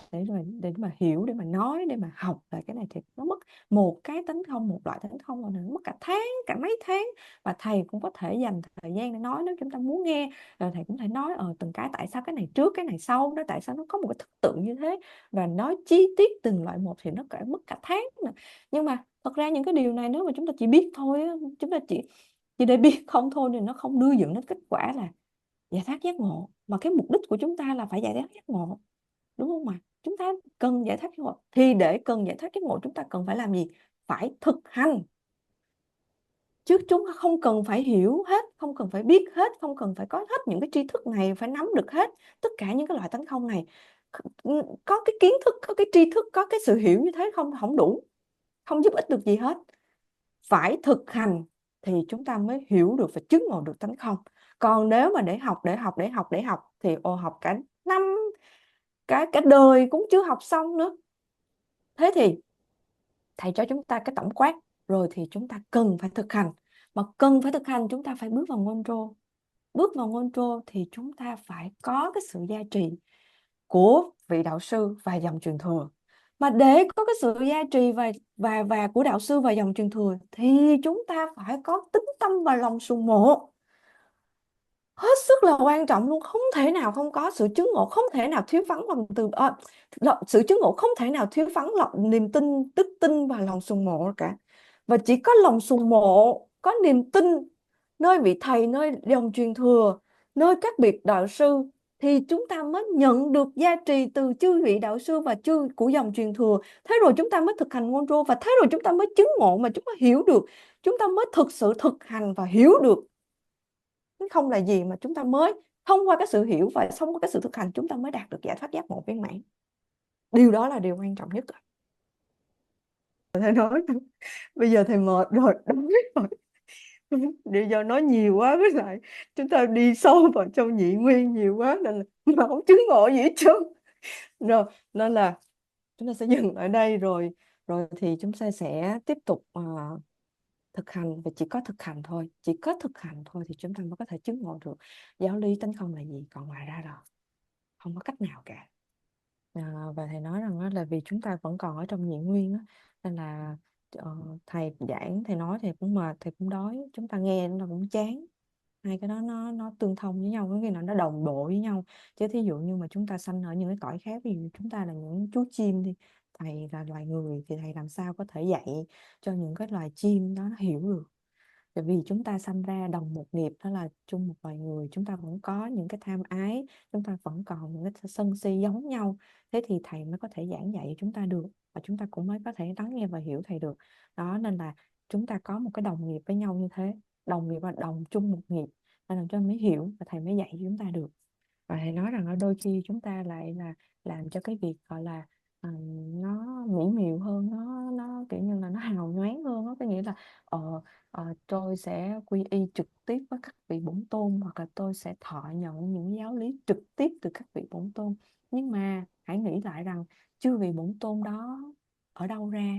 Speaker 3: để mà hiểu, để mà nói, để mà học về cái này thì nó mất một cái tánh không, một loại tánh không, là nó mất cả tháng, cả mấy tháng. Và thầy cũng có thể dành thời gian để nói nếu chúng ta muốn nghe. Rồi thầy cũng thể nói từng cái, tại sao cái này trước cái này sau, nó tại sao nó có một cái thức tự như thế, và nói chi tiết từng loại một thì nó cả mất cả tháng nè. Nhưng mà thật ra những cái điều này nếu mà chúng ta chỉ biết thôi á, chúng ta chỉ để biết không thôi thì nó không đưa dẫn đến kết quả là giải thoát giác ngộ. Mà cái mục đích của chúng ta là phải giải thoát giác ngộ, đúng không? Mà chúng ta cần giải thoát giác ngộ, thì để cần giải thoát giác ngộ chúng ta cần phải làm gì? Phải thực hành. Chứ chúng ta không cần phải hiểu hết, không cần phải biết hết, không cần phải có hết những cái tri thức này, phải nắm được hết tất cả những cái loại tánh không này. Có cái kiến thức, có cái tri thức, có cái sự hiểu như thế không đủ, không giúp ích được gì hết. Phải thực hành thì chúng ta mới hiểu được và chứng ngộ được tánh không. Còn nếu mà để học thì học cả năm, cả đời cũng chưa học xong nữa. Thế thì thầy cho chúng ta cái tổng quát rồi, thì chúng ta cần phải thực hành. Mà cần phải thực hành, chúng ta phải bước vào ngôn trô. Bước vào ngôn trô thì chúng ta phải có cái sự gia trì của vị đạo sư và dòng truyền thừa. Mà để có cái sự gia trì và của đạo sư và dòng truyền thừa thì chúng ta phải có tín tâm và lòng sùng mộ. Hết sức là quan trọng luôn, không thể nào không có sự chứng ngộ, không thể nào thiếu vắng sự chứng ngộ, không thể nào thiếu vắng niềm tin, đức tin và lòng sùng mộ cả. Và chỉ có lòng sùng mộ, có niềm tin nơi vị thầy, nơi dòng truyền thừa, nơi các vị đạo sư, thì chúng ta mới nhận được gia trì từ chư vị đạo sư và chư của dòng truyền thừa. Thế rồi chúng ta mới thực hành ngôn trô, và thế rồi chúng ta mới chứng ngộ, mà chúng ta hiểu được, chúng ta mới thực sự thực hành và hiểu được không là gì, mà chúng ta mới thông qua cái sự hiểu và thông qua cái sự thực hành, chúng ta mới đạt được giải thoát giác ngộ viên mãn. Điều đó là điều quan trọng nhất. Thầy nói bây giờ thầy mệt rồi, đói rồi. Bây giờ nói nhiều quá, với lại chúng ta đi sâu vào trong nhị nguyên nhiều quá, nên là mà không chứng ngộ gì hết trơn. Rồi nên là chúng ta sẽ dừng ở đây, rồi thì chúng ta sẽ tiếp tục thực hành. Và chỉ có thực hành thôi, chỉ có thực hành thôi thì chúng ta mới có thể chứng ngộ được giáo lý tánh không là gì. Còn ngoài ra rồi không có cách nào cả.
Speaker 1: Và thầy nói rằng á, là vì chúng ta vẫn còn ở trong nhị nguyên á, nên là thầy giảng, thầy nói thầy cũng mệt, thầy cũng đói, chúng ta nghe nó cũng chán. Hai cái đó nó tương thông với nhau, có nghĩa là nó đồng bộ với nhau. Chứ thí dụ như mà chúng ta sanh ở những cái cõi khác, ví dụ chúng ta là những chú chim đi, thầy là loài người, thì thầy làm sao có thể dạy cho những cái loài chim đó nó hiểu được. Tại vì chúng ta sanh ra đồng một nghiệp, đó là chung một loài người, chúng ta vẫn có những cái tham ái, chúng ta vẫn còn những cái sân si giống nhau. Thế thì thầy mới có thể giảng dạy cho chúng ta được, và chúng ta cũng mới có thể lắng nghe và hiểu thầy được. Đó nên là chúng ta có một cái đồng nghiệp với nhau như thế, đồng nghiệp và đồng chung một nghiệp, nên là cho mới hiểu và thầy mới dạy cho chúng ta được. Và thầy nói rằng là đôi khi chúng ta lại là làm cho cái việc gọi là nó mỹ miều hơn, nó kiểu như là nó hào nhoáng hơn đó. Có nghĩa là tôi sẽ quy y trực tiếp với các vị bổn tôn, hoặc là tôi sẽ thọ nhận những giáo lý trực tiếp từ các vị bổn tôn. Nhưng mà hãy nghĩ lại rằng chư vị bổn tôn đó ở đâu ra?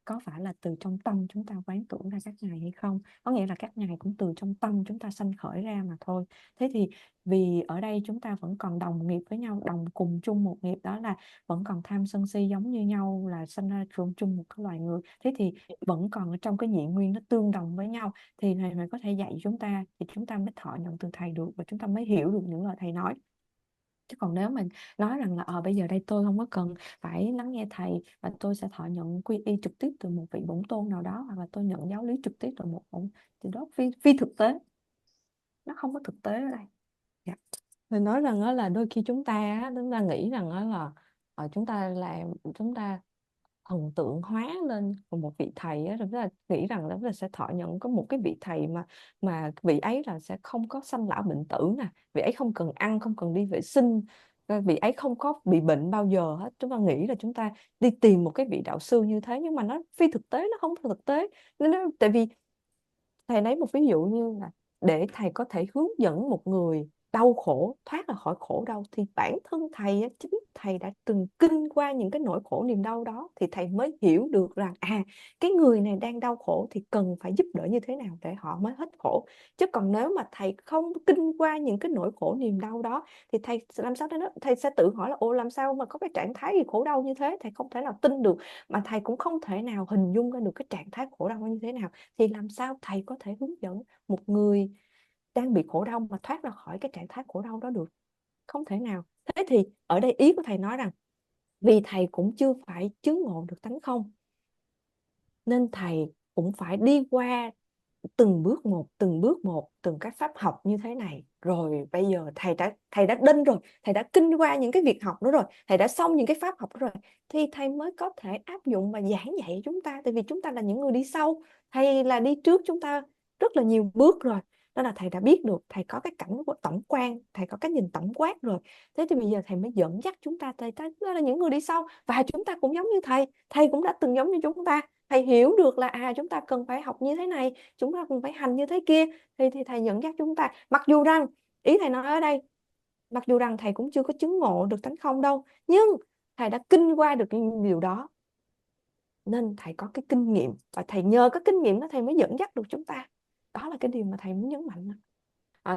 Speaker 1: Có phải là từ trong tâm chúng ta quán tưởng ra các ngài hay không? Có nghĩa là các ngài cũng từ trong tâm chúng ta sanh khởi ra mà thôi. Thế thì vì ở đây chúng ta vẫn còn đồng nghiệp với nhau, đồng cùng chung một nghiệp, đó là vẫn còn tham sân si giống như nhau, là sinh ra chung một cái loài người. Thế thì vẫn còn ở trong cái nhị nguyên nó tương đồng với nhau, thì thầy mới có thể dạy chúng ta, thì chúng ta mới thọ nhận từ thầy được, và chúng ta mới hiểu được những lời thầy nói. Chứ còn nếu mình nói rằng là bây giờ đây tôi không có cần phải lắng nghe thầy, và tôi sẽ thọ nhận quy y trực tiếp từ một vị bổn tôn nào đó, hoặc là tôi nhận giáo lý trực tiếp từ một bổn, thì đó phi thực tế, nó không có thực tế ở đây. Dạ. Mình nói rằng đó là đôi khi chúng ta nghĩ rằng đó là chúng ta thần tượng hóa lên một vị thầy á, rồi chúng ta nghĩ rằng là sẽ thọ nhận có một cái vị thầy mà vị ấy là sẽ không có sanh lão bệnh tử nè, vị ấy không cần ăn, không cần đi vệ sinh, vị ấy không có bị bệnh bao giờ hết. Chúng ta nghĩ là chúng ta đi tìm một cái vị đạo sư như thế, nhưng mà nó phi thực tế, nó không thực tế. Tại vì thầy lấy một ví dụ như là để thầy có thể hướng dẫn một người đau khổ thoát ra khỏi khổ đau, thì bản thân thầy á, chính thầy đã từng kinh qua những cái nỗi khổ niềm đau đó, thì thầy mới hiểu được rằng cái người này đang đau khổ thì cần phải giúp đỡ như thế nào để họ mới hết khổ. Chứ còn nếu mà thầy không kinh qua những cái nỗi khổ niềm đau đó, thì thầy làm sao đó, thầy sẽ tự hỏi là làm sao mà có cái trạng thái gì khổ đau như thế, thầy không thể nào tin được, mà thầy cũng không thể nào hình dung ra được cái trạng thái khổ đau như thế nào. Thì làm sao thầy có thể hướng dẫn một người đang bị khổ đau mà thoát ra khỏi cái trạng thái khổ đau đó được? Không thể nào. Thế thì ở đây ý của thầy nói rằng vì thầy cũng chưa phải chứng ngộ được tánh không, nên thầy cũng phải đi qua từng bước một, từng bước một, từng cái pháp học như thế này. Rồi bây giờ thầy đã đinh rồi, thầy đã kinh qua những cái việc học đó rồi, thầy đã xong những cái pháp học đó rồi, thì thầy mới có thể áp dụng và giảng dạy chúng ta. Tại vì chúng ta là những người đi sau, thầy là đi trước chúng ta rất là nhiều bước rồi, đó là thầy đã biết được, thầy có cái cảnh tổng quan, thầy có cái nhìn tổng quát rồi. Thế thì bây giờ thầy mới dẫn dắt chúng ta, thầy là những người đi sau, và chúng ta cũng giống như thầy cũng đã từng giống như chúng ta. Thầy hiểu được là chúng ta cần phải học như thế này, chúng ta cần phải hành như thế kia, thì thầy dẫn dắt chúng ta. Mặc dù rằng ý thầy nói ở đây, mặc dù rằng thầy cũng chưa có chứng ngộ được tánh không đâu, nhưng thầy đã kinh qua được những điều đó, nên thầy có cái kinh nghiệm, và thầy nhờ cái kinh nghiệm đó thầy mới dẫn dắt được chúng ta. Đó là cái điều mà thầy muốn nhấn mạnh.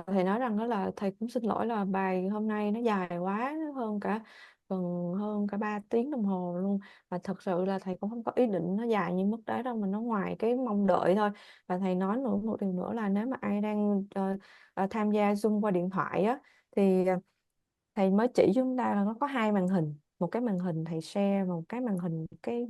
Speaker 1: Thầy nói rằng đó là thầy cũng xin lỗi là bài hôm nay nó dài quá, hơn cả 3 tiếng đồng hồ luôn. Và thật sự là thầy cũng không có ý định nó dài như mức đấy đâu, mà nó ngoài cái mong đợi thôi. Và thầy nói một điều nữa là nếu mà ai đang tham gia Zoom qua điện thoại á, thì thầy mới chỉ chúng ta là nó có hai màn hình. Một cái màn hình thầy share, một cái màn hình cái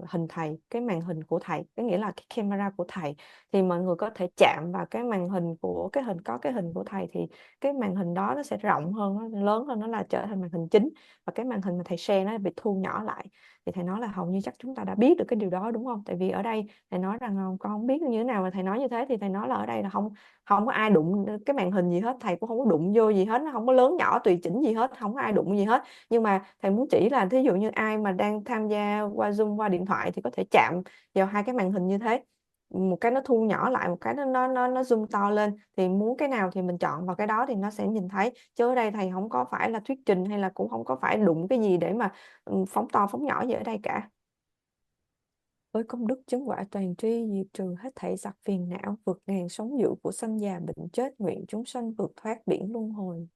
Speaker 1: hình thầy, cái màn hình của thầy, có nghĩa là cái camera của thầy. Thì mọi người có thể chạm vào cái màn hình của cái hình của thầy, thì cái màn hình đó nó sẽ rộng hơn, nó lớn hơn, nó là trở thành màn hình chính. Và cái màn hình mà thầy share nó bị thu nhỏ lại. Thì thầy nói là hầu như chắc chúng ta đã biết được cái điều đó, đúng không? Tại vì ở đây thầy nói rằng con không biết như thế nào mà thầy nói như thế, thì thầy nói là ở đây là không có ai đụng cái màn hình gì hết, thầy cũng không có đụng vô gì hết, nó không có lớn nhỏ tùy chỉnh gì hết, không có ai đụng gì hết. Nhưng mà thầy muốn chỉ là thí dụ như ai mà đang tham gia qua Zoom qua điện thoại thì có thể chạm vào hai cái màn hình như thế, một cái nó thu nhỏ lại, một cái nó zoom to lên, thì muốn cái nào thì mình chọn vào cái đó thì nó sẽ nhìn thấy. Chứ ở đây thầy không có phải là thuyết trình, hay là cũng không có phải đụng cái gì để mà phóng to phóng nhỏ gì ở đây cả. Với công đức chứng quả toàn tri, diệt trừ hết thảy giặc phiền não, vượt ngàn sóng dữ của sanh già bệnh chết, nguyện chúng sanh vượt thoát biển luân hồi.